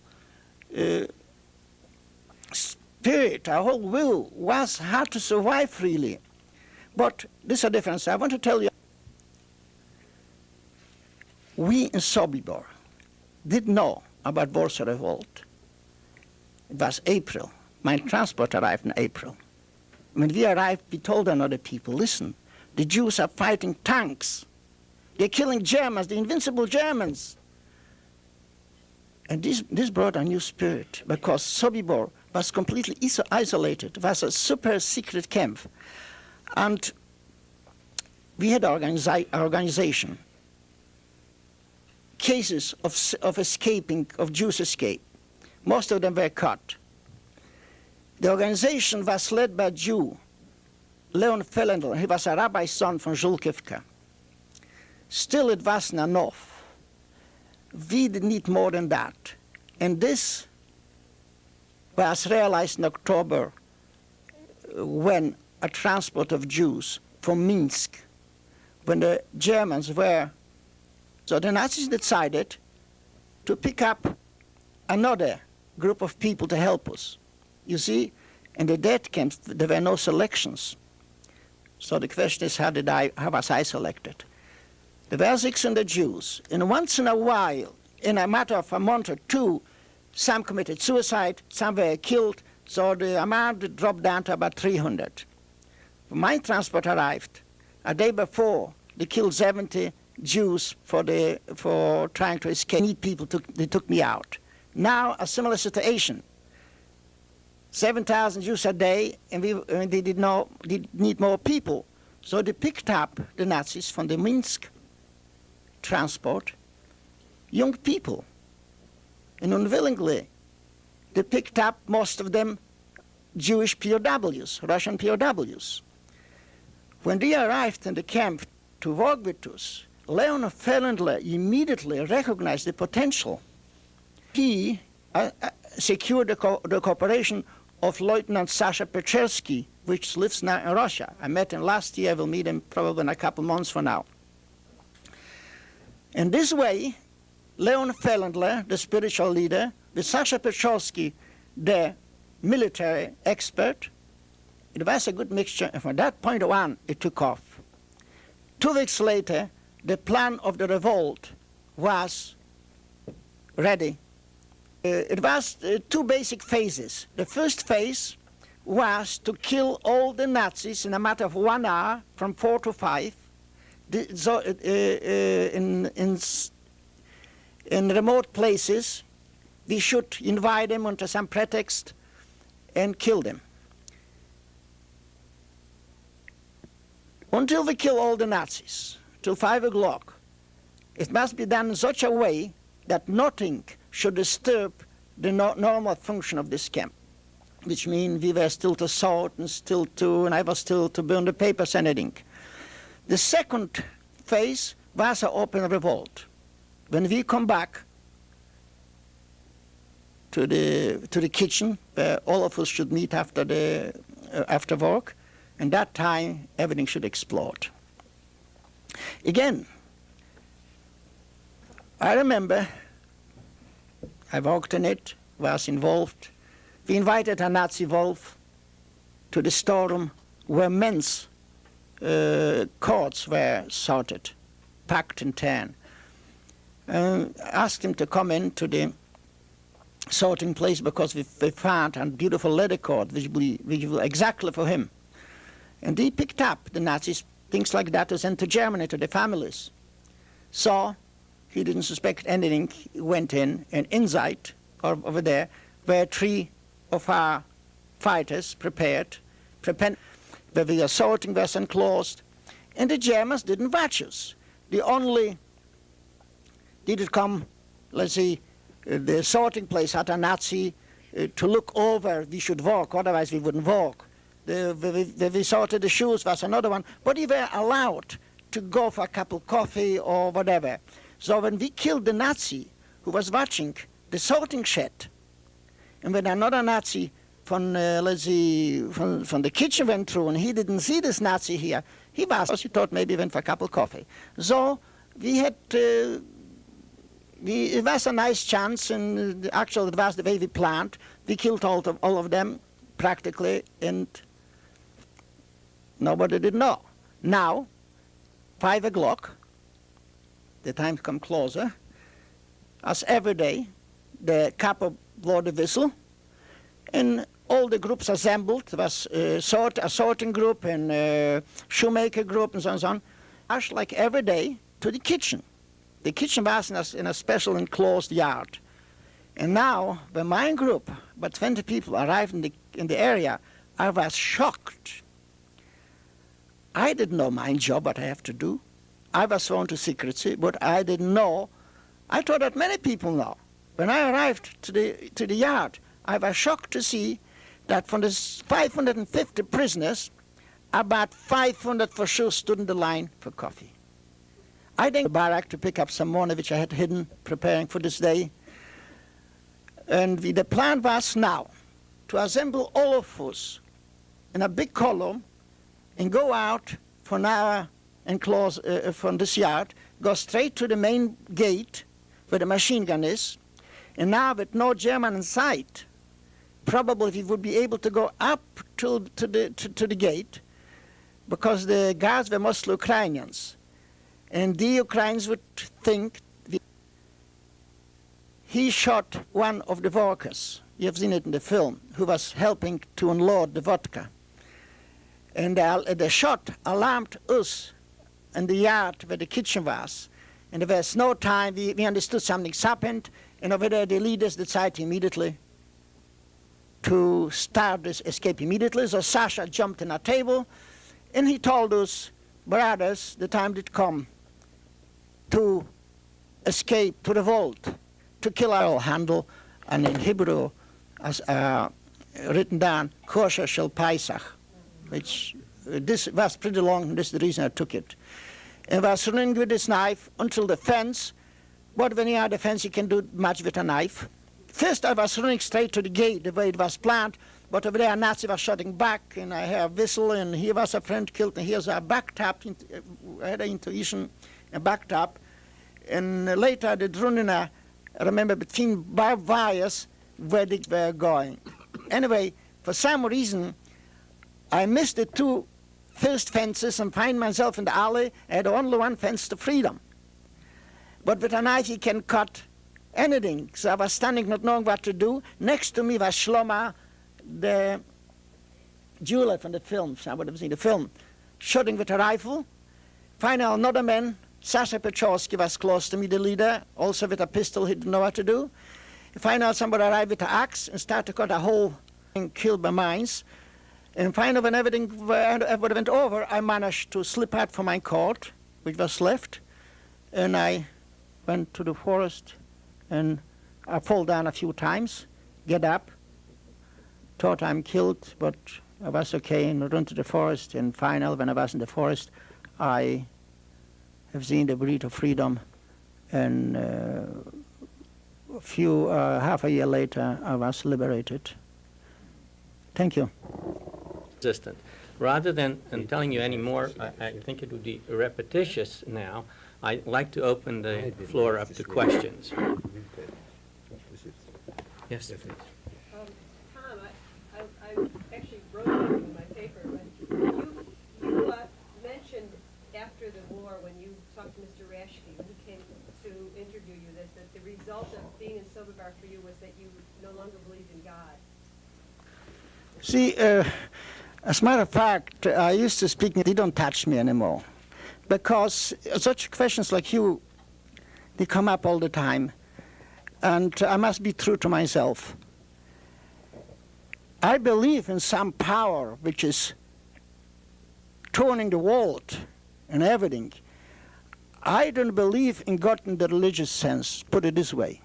S7: spirit, our whole will was how to survive freely. But this is a difference. I want to tell you, we in Sobibor did know about Warsaw Revolt. It was April. My transport arrived in April. When we arrived, we told another people, listen, the Jews are fighting tanks. They're killing Germans, the invincible Germans. And this brought a new spirit, because Sobibor was completely isolated. It was a super secret camp. And we had organization. Cases of escaping, of Jews escape. Most of them were caught. The organization was led by a Jew, Leon Felendl. He was a rabbi's son from Żulkiewka. Still, it wasn't enough. We did need more than that. And this was realized in October when a transport of Jews from Minsk, when the Germans were. So the Nazis decided to pick up another group of people to help us. You see, in the death camps, there were no selections. So the question is, how was I selected? There were 600 Jews, and once in a while, in a matter of a month or two, some committed suicide, some were killed, so the amount dropped down to about 300. When my transport arrived, a day before, they killed 70 Jews for trying to escape. They took me out. Now, a similar situation. 7,000 Jews a day, and they did need more people. So they picked up, the Nazis, from the Minsk transport, young people. And unwillingly, they picked up, most of them, Jewish POWs, Russian POWs. When they arrived in the camp to work with us, Leon Felendl immediately recognized the potential. He secured the cooperation of Lieutenant Sasha Pechersky, which lives now in Russia. I met him last year. I will meet him probably in a couple months from now. And this way, Leon Felendl, the spiritual leader, with Sasha Pechersky, the military expert, it was a good mixture, and from that point on, it took off. 2 weeks later, the plan of the revolt was ready. It was 2 basic phases. The first phase was to kill all the Nazis in a matter of 1 hour, from 4 to 5, in remote places. We should invite them under some pretext and kill them. Until we kill all the Nazis, till 5 o'clock, it must be done in such a way that nothing should disturb the normal function of this camp, which means we were still to sort and I was still to burn the papers and everything. The second phase was an open revolt. When we come back to the kitchen, where all of us should meet after work, and that time everything should explode. Again, I remember I worked in it, was involved. We invited a Nazi wolf to the storeroom where men's coats were sorted, packed in tan. Asked him to come into the sorting place because we found a beautiful leather cord which was exactly for him. And he picked up the Nazis, things like that, to send to Germany to the families. So he didn't suspect anything. He went in, and inside, or over there, were 3 of our fighters prepared, where we were sorting was enclosed, and the Germans didn't watch us. They only did come, let's see, the sorting place had a Nazi to look over. We should walk, otherwise we wouldn't walk. We sorted the shoes was another one, but we were allowed to go for a cup of coffee or whatever. So when we killed the Nazi who was watching the sorting shed, and when another Nazi from the kitchen went through and he didn't see this Nazi here, he thought maybe he went for a cup of coffee. So we had, it was a nice chance, and actually it was the way we planned. We killed all of them practically, and nobody did know. Now, 5 o'clock, the time come closer, as every day, the capo blow the whistle, and all the groups assembled. There was a sorting group and a shoemaker group and so on and so on. As like every day to the kitchen. The kitchen was in a special enclosed yard. And now, when my group, about 20 people, arrived in the area, I was shocked. I didn't know my job, what I have to do. I was sworn to secrecy, but I didn't know. I thought that many people know. When I arrived to the yard, I was shocked to see that from the 550 prisoners, about 500 for sure stood in the line for coffee. I think the barrack to pick up some money which I had hidden, preparing for this day. And the plan was now to assemble all of us in a big column and go out from our enclosed, from this yard, go straight to the main gate where the machine gun is, and now with no German in sight, probably we would be able to go up to the gate, because the guards were mostly Ukrainians, and the Ukrainians would think he shot one of the workers, you have seen it in the film, who was helping to unload the vodka. And the shot alarmed us in the yard where the kitchen was. And there was no time, we understood something's happened, and over there the leaders decided immediately to start this escape immediately. So Sasha jumped in a table, and he told us, brothers, the time did come to escape, to revolt, to kill our handle, and in Hebrew, as written down, Kosher Shel Paisach, which this was pretty long, and this is the reason I took it. And was running with this knife until the fence, but when you have the fence, you can do much with a knife. First, I was running straight to the gate, the way it was planned, but over there a Nazi was shooting back, and I heard a whistle, and here was a friend killed, and here's a back tap. I had an intuition, a back tap. And later I did run in I remember, between barbed wires where they were going. Anyway, for some reason, I missed the 2 first fences and find myself in the alley. I had only one fence to freedom. But with a knife you can cut anything. So I was standing not knowing what to do. Next to me was Shlomo, the jeweler from the film, I would have seen the film, shooting with a rifle. Finally, another man, Sasha Petrosky, was close to me, the leader, also with a pistol. He didn't know what to do. Finally, somebody arrived with an axe and started to cut a hole and kill my mines. And finally, when everything went over, I managed to slip out from my coat, which was left, and I went to the forest, and I fall down a few times, get up, thought I'm killed, but I was okay, and run to the forest. And finally, when I was in the forest, I have seen the breath of freedom, and half a year later, I was liberated. Thank you.
S4: Resistant. Rather than telling you any more, I think it would be repetitious now. I'd like to open the floor up to questions. Yes.
S8: Tom, I actually wrote it in my paper, but you after the war, when you talked to Mr. Rashke, he came to interview you, that there result of being in Sobibor for you was that you no longer believed in God.
S7: See, as a matter of fact, I used to speak, they don't touch me anymore. Because such questions like you, they come up all the time. And I must be true to myself. I believe in some power which is turning the world and everything. I don't believe in God in the religious sense, put it this way.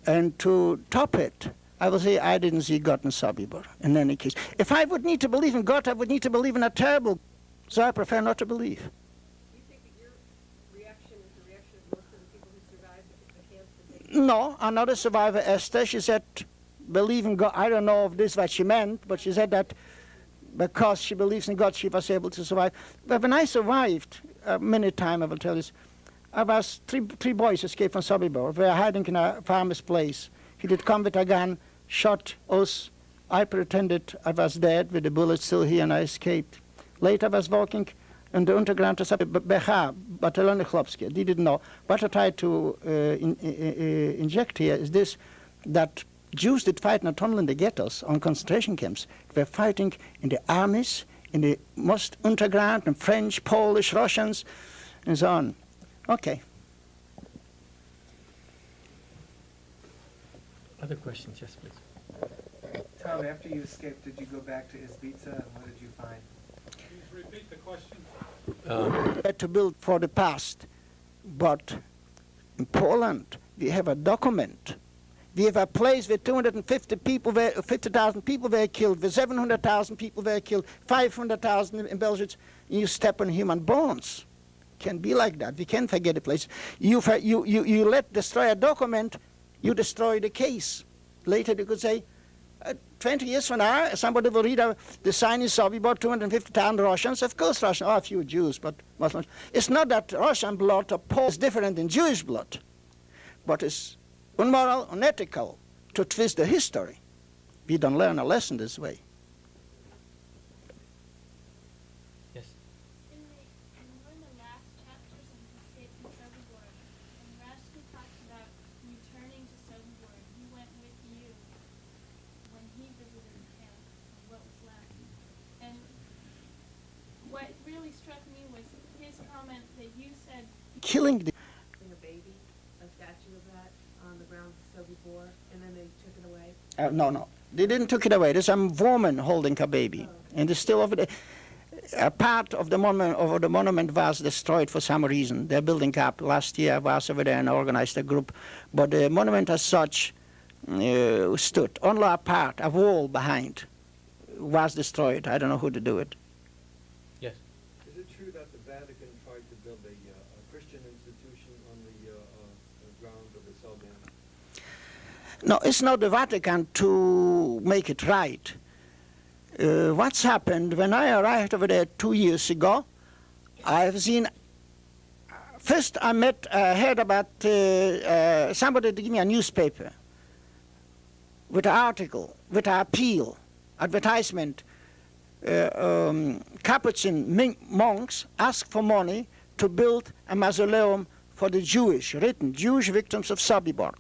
S7: And to top it, I will say I didn't see God in Sobibor, in any case. If I would need to believe in God, I would need to believe in a terrible, so I prefer not to believe.
S8: Do you think that your reaction is the reaction of most of the people who survived the camps that they...
S7: No, another survivor, Esther, she said, believe in God. I don't know if this is what she meant, but she said that because she believes in God, she was able to survive. But when I survived, many times I will tell you, I was three boys escaped from Sobibor. We were hiding in a farmer's place. He did come with a gun, shot us. I pretended I was dead with the bullet still here, and I escaped. Later I was walking in the underground to BH, Bataljon Chlopskie. They didn't know. What I tried to inject here is this, that Jews did fight not only in the ghettos, on concentration camps. They were fighting in the armies, in the most underground, and French, Polish, Russians, and so on. Okay.
S4: Other questions? Yes, please.
S9: Tom, after you escaped, did you go back to Izbica, and what did you find?
S1: Please repeat the question.
S7: Had to build for the past, but in Poland we have a document. We have a place where 250 people, 50,000 people were killed, where 700,000 people were killed, 500,000 in Belgium. You step on human bones. Can be like that. We can't forget the place. You let destroy a document, you destroy the case. Later they could say, 20 years from now, somebody will read the sign in Sobibor, 250,000 Russians. Of course Russians, a few Jews, but Muslims. It's not that Russian blood or Polish is different than Jewish blood, but it's unmoral, unethical to twist the history. We don't learn a lesson this way.
S4: Yes.
S10: In one of the last chapters in Escape from Sobibor, when Rasky talks about returning to Sobibor, he went with you when he visited the camp and what was left. And what really struck me was his comment that you said
S7: Killing the
S11: A baby, a statue of that on the grounds of Sobibor, and then they took it away?
S7: no. They didn't took it away. There's a woman holding a baby, and it's still over there. A part of the monument was destroyed for some reason. They're building up. Last year I was over there and organized a group, but the monument as such stood. Only a part, a wall behind, was destroyed. I don't know who to do it.
S4: Yes.
S3: Is it true that the Vatican tried to build a Christian institution on the ground of the cell dam?
S7: No, it's not the Vatican to make it right. What's happened, when I arrived over there 2 years ago, I've seen, first I heard about somebody to give me a newspaper with an article, with an appeal, advertisement. Capuchin monks asked for money to build a mausoleum for the Jewish victims of Sobibor.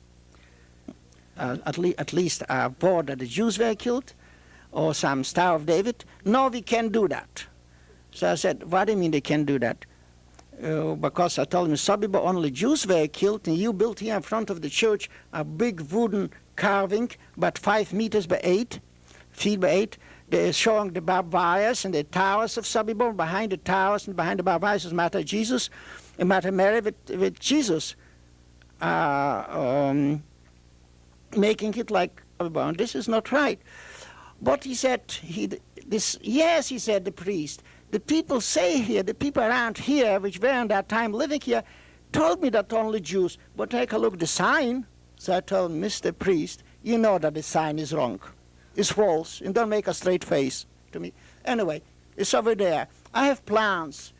S7: At least a board that the Jews were killed, or some Star of David. No, we can't do that. So I said, what do you mean they can't do that? Because I told him, Sobibor, only Jews were killed, and you built here in front of the church a big wooden carving, about 5 meters by 8 feet by 8. They're showing the barbed wires and the towers of Sobibor. Behind the towers and behind the barbed wires is Mother Jesus, and Mother Mary with Jesus. Making it like Sobibor. This is not right. But he said, yes, he said, the priest, the people say here, the people around here, which were in that time living here, told me that only Jews. But take a look at the sign. So I told Mr. Priest, you know that the sign is wrong. It's false, and don't make a straight face to me. Anyway, it's over there. I have plans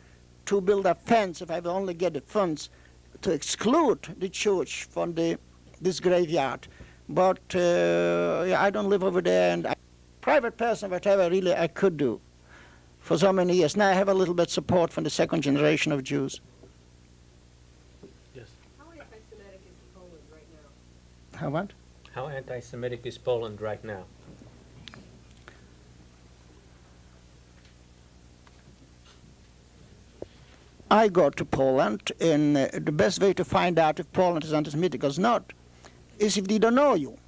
S7: to build a fence, if I will only get the funds, to exclude the church from this graveyard. But I don't live over there, and private person, whatever really I could do for so many years. Now I have a little bit support from the second generation of Jews.
S4: Yes.
S11: How
S8: anti-Semitic is Poland right now?
S7: How what?
S12: How anti-Semitic is Poland right now?
S7: I go to Poland, and the best way to find out if Poland is anti-Semitic or not is if they don't know you.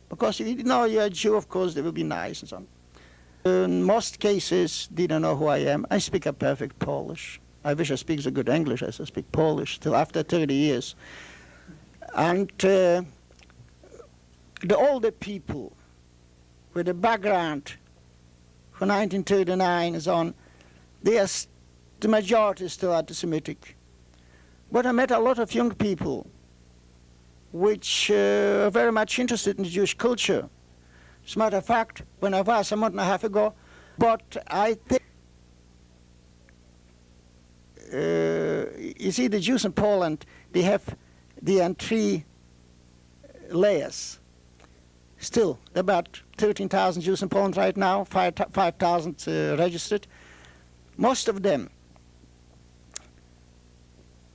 S7: Because if they know you're a Jew, of course, they will be nice and so on. In most cases, they don't know who I am. I speak a perfect Polish. I wish I speak so good English as I speak Polish, till after 30 years. And the older people with the background from 1939 and so on, they are the majority is still anti-Semitic. But I met a lot of young people which are very much interested in the Jewish culture. As a matter of fact, when I was a month and a half ago, but I think, you see, the Jews in Poland, they have the 3 layers. Still, about 13,000 Jews in Poland right now, 5,000 registered. Most of them,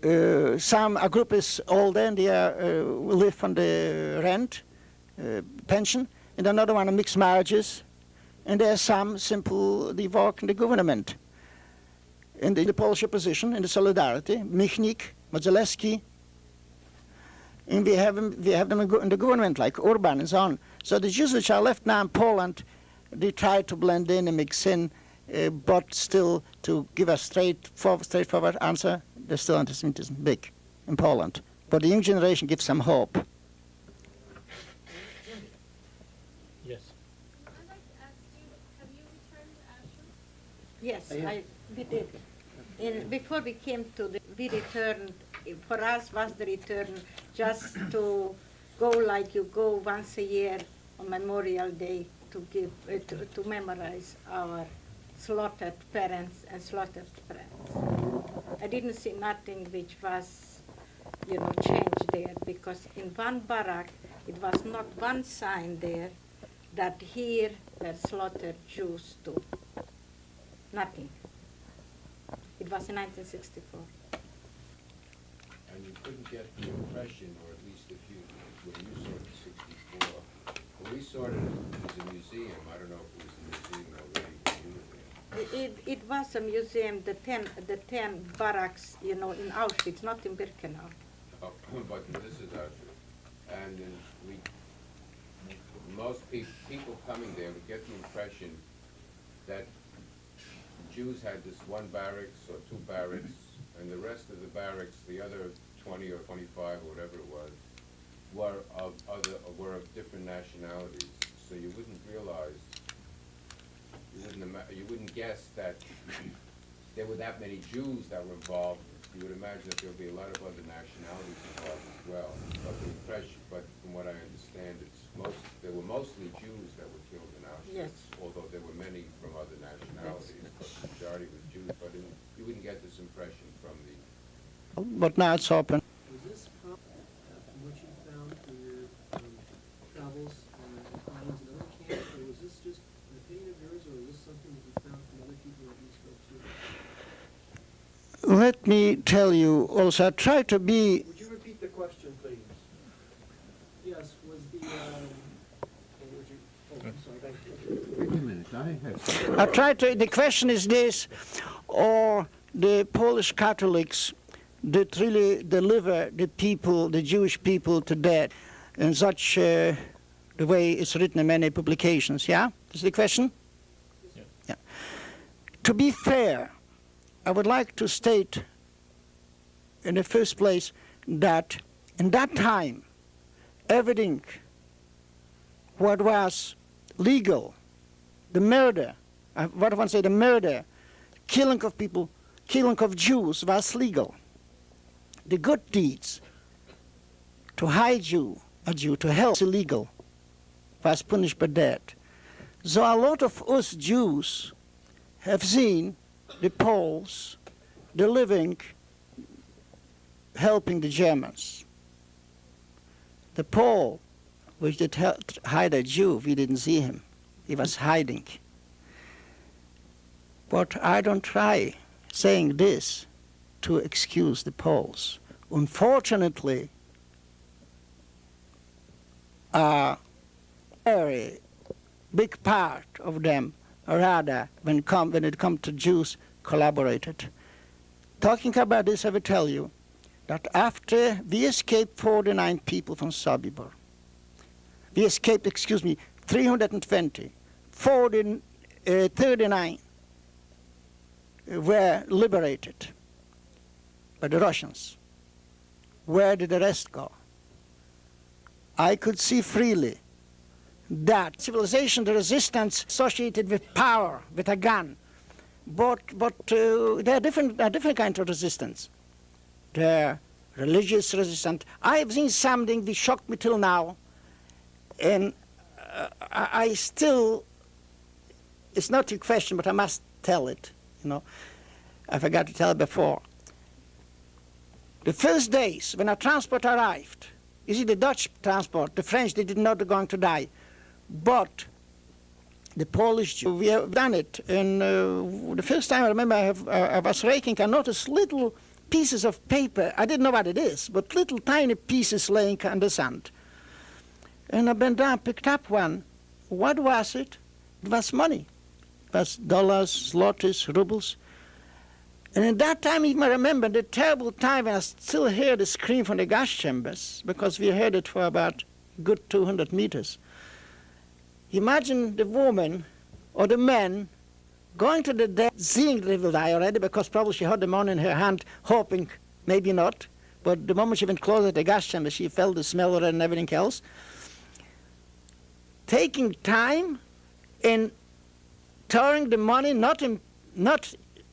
S7: a group is older and they live on the rent, pension, and another one are mixed marriages, and there are some simple, they work in the government. In the Polish opposition, in the Solidarity, Michnik, Modzelewski, and we have them in the government, like Orban and so on. So the Jews which are left now in Poland, they try to blend in and mix in, but still, to give a straightforward answer, there's still anti-Semitism big in Poland. But the young generation gives some hope.
S12: Yes.
S10: I'd like to ask you, have you returned to Auschwitz?
S6: Yes, we did. Before we came to we returned, for us was the return just to go like you go once a year on Memorial Day to give, to memorize our slaughtered parents and slaughtered friends. I didn't see nothing which was, changed there, because in one barrack, it was not one sign there that here were slaughtered Jews too. Nothing. It was in 1964.
S13: And you couldn't get the impression, or at least if you, when you saw it in 64, when we saw it as a museum, I don't know if it was a museum already.
S6: It was a museum, the 10 barracks, in Auschwitz, not in Birkenau.
S13: Oh, but this is Auschwitz. And most people coming there would get the impression that Jews had this one barracks or 2 barracks, and the rest of the barracks, the other 20 or 25 or whatever it was, were of different nationalities. So you wouldn't realize, you wouldn't guess that there were that many Jews that were involved. You would imagine that there would be a lot of other nationalities involved as well. But from what I understand, there were mostly Jews that were killed in Auschwitz.
S6: Yes.
S13: Although there were many from other nationalities, but the majority was Jews. But you wouldn't get this impression from the.
S7: But now it's open.
S9: Was this from what you found through your travels and findings in other camps, or was this just an opinion of yours, or was this something that you found from other people that you spoke to?
S7: Let me tell you also, I try to be.
S9: Would you repeat the question, please? Yes, was the, I'm sorry, thank you.
S2: Wait a minute,
S7: The question is this, or the Polish Catholics that really deliver the people, the Jewish people to death in such the way it's written in many publications, yeah? Is the question? Yeah. To be fair, I would like to state in the first place that in that time, everything what was legal, the murder, what I want to say, the murder, killing of people, killing of Jews was legal. The good deeds, to hide a Jew, to help is illegal, was punished by death. So a lot of us Jews have seen the Poles, the living, helping the Germans. The Pole, which did hide a Jew, we didn't see him. He was hiding. But I don't try saying this to excuse the Poles. Unfortunately, a very big part of them, rather, when it comes to Jews, collaborated. Talking about this, I will tell you that after we escaped 49 people from Sobibor, we escaped, 320, 39 were liberated by the Russians. Where did the rest go? I could see freely that civilization, the resistance associated with power, with a gun, but there are different kinds of resistance. There are religious resistance. I have seen something that shocked me till now, and I still, it's not a question, but I must tell it, you know. I forgot to tell it before. The first days when our transport arrived, you see the Dutch transport, the French, they did not going to die. But the Polish, we have done it. And the first time I remember I was raking, I noticed little pieces of paper. I didn't know what it is, but little tiny pieces laying on the sand. And I bent down, picked up one. What was it? It was money. It was dollars, zlotys, rubles. And at that time, even I remember the terrible time when I still hear the scream from the gas chambers, because we heard it for about a good 200 meters. Imagine the woman or the man going to the death, seeing they will die already, because probably she had the money in her hand, hoping, maybe not. But the moment she went closer to the gas chamber, she felt the smell of it and everything else. Taking time and tearing the money, not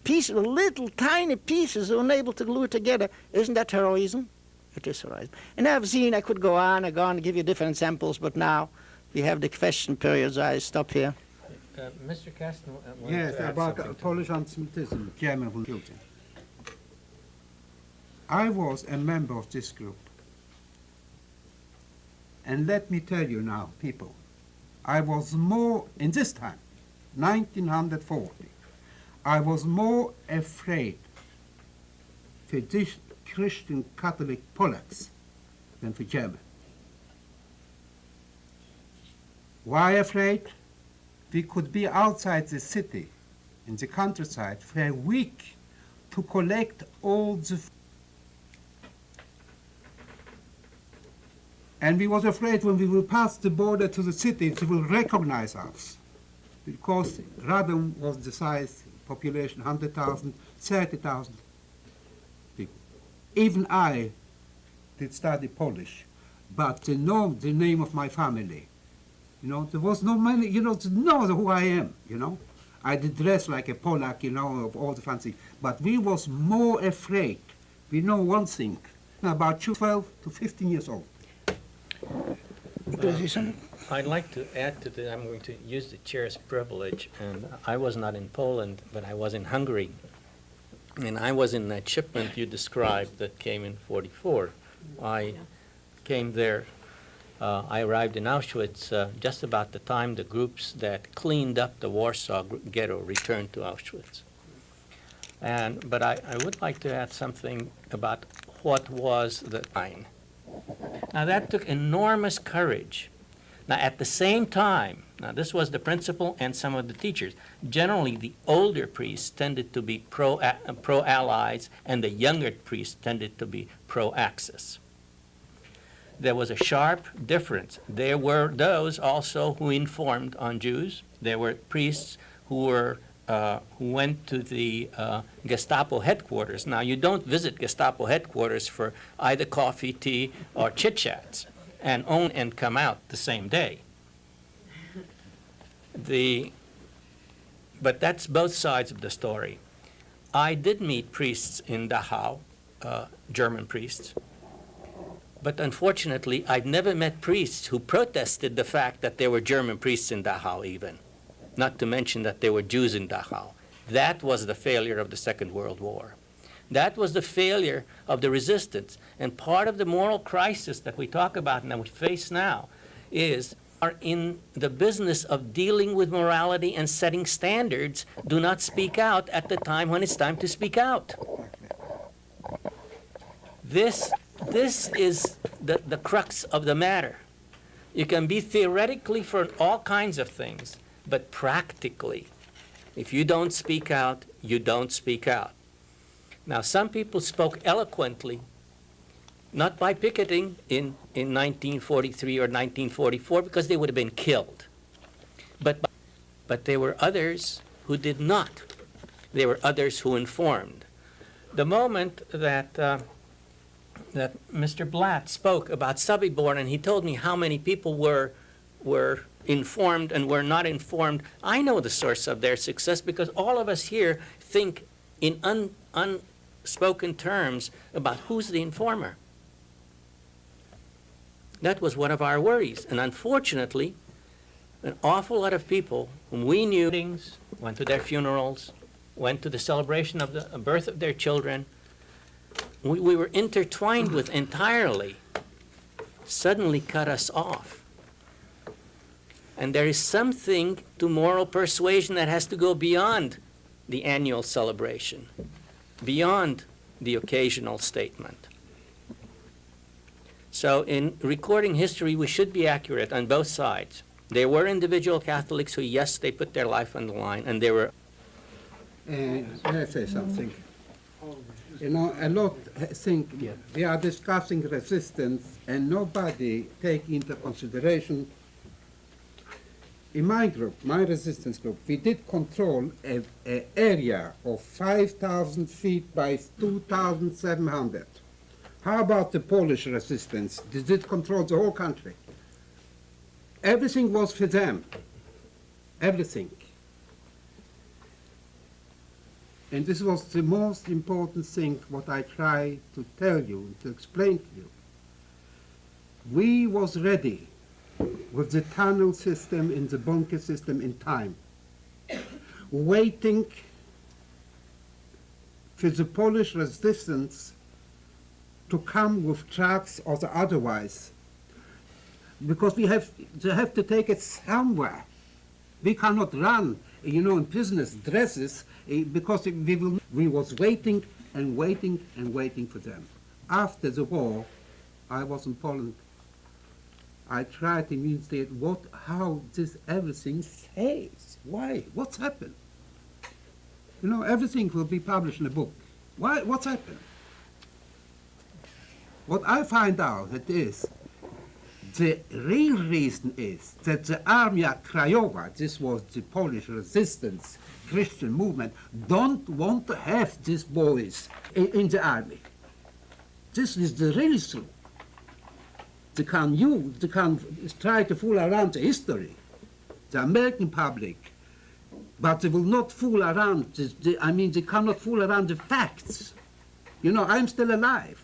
S7: pieces, little tiny pieces, unable to glue it together. Isn't that heroism? It is heroism. And I've seen, I could go on and give you different examples, but now we have the question period, so I stop here.
S12: Mr. Kasten,
S2: Yes, about Polish anti-Semitism, German guilty. I was a member of this group. And let me tell you now, people, I was more, in this time, 1940, I was more afraid for these Christian Catholic Polacks than for German. Why afraid? We could be outside the city, in the countryside, for a week to collect all the and we was afraid when we will pass the border to the city, they will recognize us. Because Radom was the size, population, 100,000, 30,000 people. Even I did study Polish, but they know the name of my family. You know, there was no money, you know, to know who I am, you know. I did dress like a Polak, you know, of all the fancy, but we was more afraid. We know one thing, about 12 to 15 years old.
S12: I'd like to add to that. I'm going to use the chair's privilege. And I was not in Poland, but I was in Hungary. And I was in that shipment you described that came in '44. I came there. I arrived in Auschwitz just about the time the groups that cleaned up the Warsaw ghetto returned to Auschwitz. But I would like to add something about what was the line. Now, that took enormous courage. Now, at the same time, now this was the principal and some of the teachers. Generally, the older priests tended to be pro-Allies, and the younger priests tended to be pro-Axis. There was a sharp difference. There were those also who informed on Jews. There were priests who went to the Gestapo headquarters. Now, you don't visit Gestapo headquarters for either coffee, tea, or chit-chats and come out the same day. But that's both sides of the story. I did meet priests in Dachau, German priests, but unfortunately, I've never met priests who protested the fact that there were German priests in Dachau even. Not to mention that there were Jews in Dachau. That was the failure of the Second World War. That was the failure of the resistance. And part of the moral crisis that we talk about and that we face now are in the business of dealing with morality and setting standards, do not speak out at the time when it's time to speak out. This is the crux of the matter. You can be theoretically for all kinds of things, but practically, if you don't speak out, you don't speak out. Now, some people spoke eloquently, not by picketing in 1943 or 1944, because they would have been killed. But there were others who did not. There were others who informed. The moment that Mr. Blatt spoke about Sobibor, and he told me how many people were informed and were not informed, I know the source of their success, because all of us here think in unspoken terms about who's the informer. That was one of our worries. And unfortunately, an awful lot of people whom we knew went to their funerals, went to the celebration of the birth of their children, we were intertwined with entirely, suddenly cut us off. And there is something to moral persuasion that has to go beyond the annual celebration, beyond the occasional statement. So in recording history, we should be accurate on both sides. There were individual Catholics who, yes, they put their life on the line, and there were...
S2: May I say something? You know, a lot think we are discussing resistance, and nobody take into consideration. In my group, my resistance group, we did control an area of 5,000 feet by 2,700. How about the Polish resistance? They did control the whole country. Everything was for them. Everything. And this was the most important thing what I try to tell you, to explain to you. We was ready with the tunnel system and the bunker system in time, waiting for the Polish resistance to come with trucks or otherwise, because they have to take it somewhere. We cannot run, you know, in business dresses, because we was waiting and waiting and waiting for them. After the war, I was in Poland. I tried to investigate how this everything says. Why? What's happened? You know, everything will be published in a book. Why? What's happened? What I find out it is, the real reason is that the Armia Krajowa, this was the Polish resistance, Christian movement, don't want to have these boys in the army. This is the real truth. They can try to fool around the history, the American public, but they will not fool around, they cannot fool around the facts. You know, I'm still alive.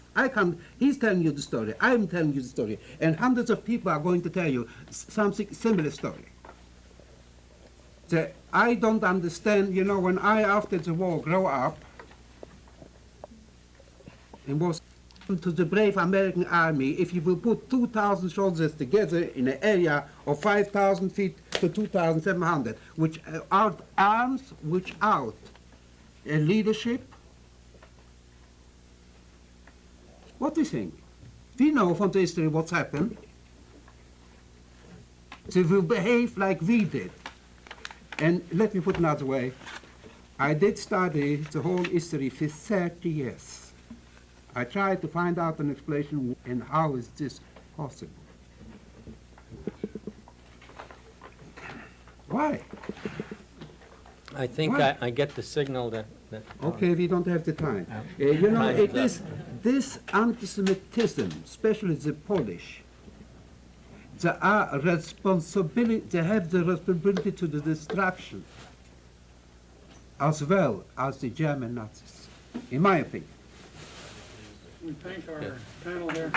S2: He's telling you the story, I'm telling you the story, and hundreds of people are going to tell you something similar story. I don't understand, you know, when I, after the war, grow up and was to the brave American army, if you will put 2,000 soldiers together in an area of 5,000 feet to 2,700, which are arms, without a leadership, what do you think? We know from the history what's happened. They will behave like we did. And let me put it another way. I did study the whole history for 30 years. I tried to find out an explanation and how is this possible. Why?
S12: I think
S2: Why?
S12: I get the signal that
S2: Okay, we don't have the time. You know, it is this anti-Semitism, especially the Polish, they have the responsibility to the destruction as well as the German Nazis, in my opinion.
S1: We thank our panel here.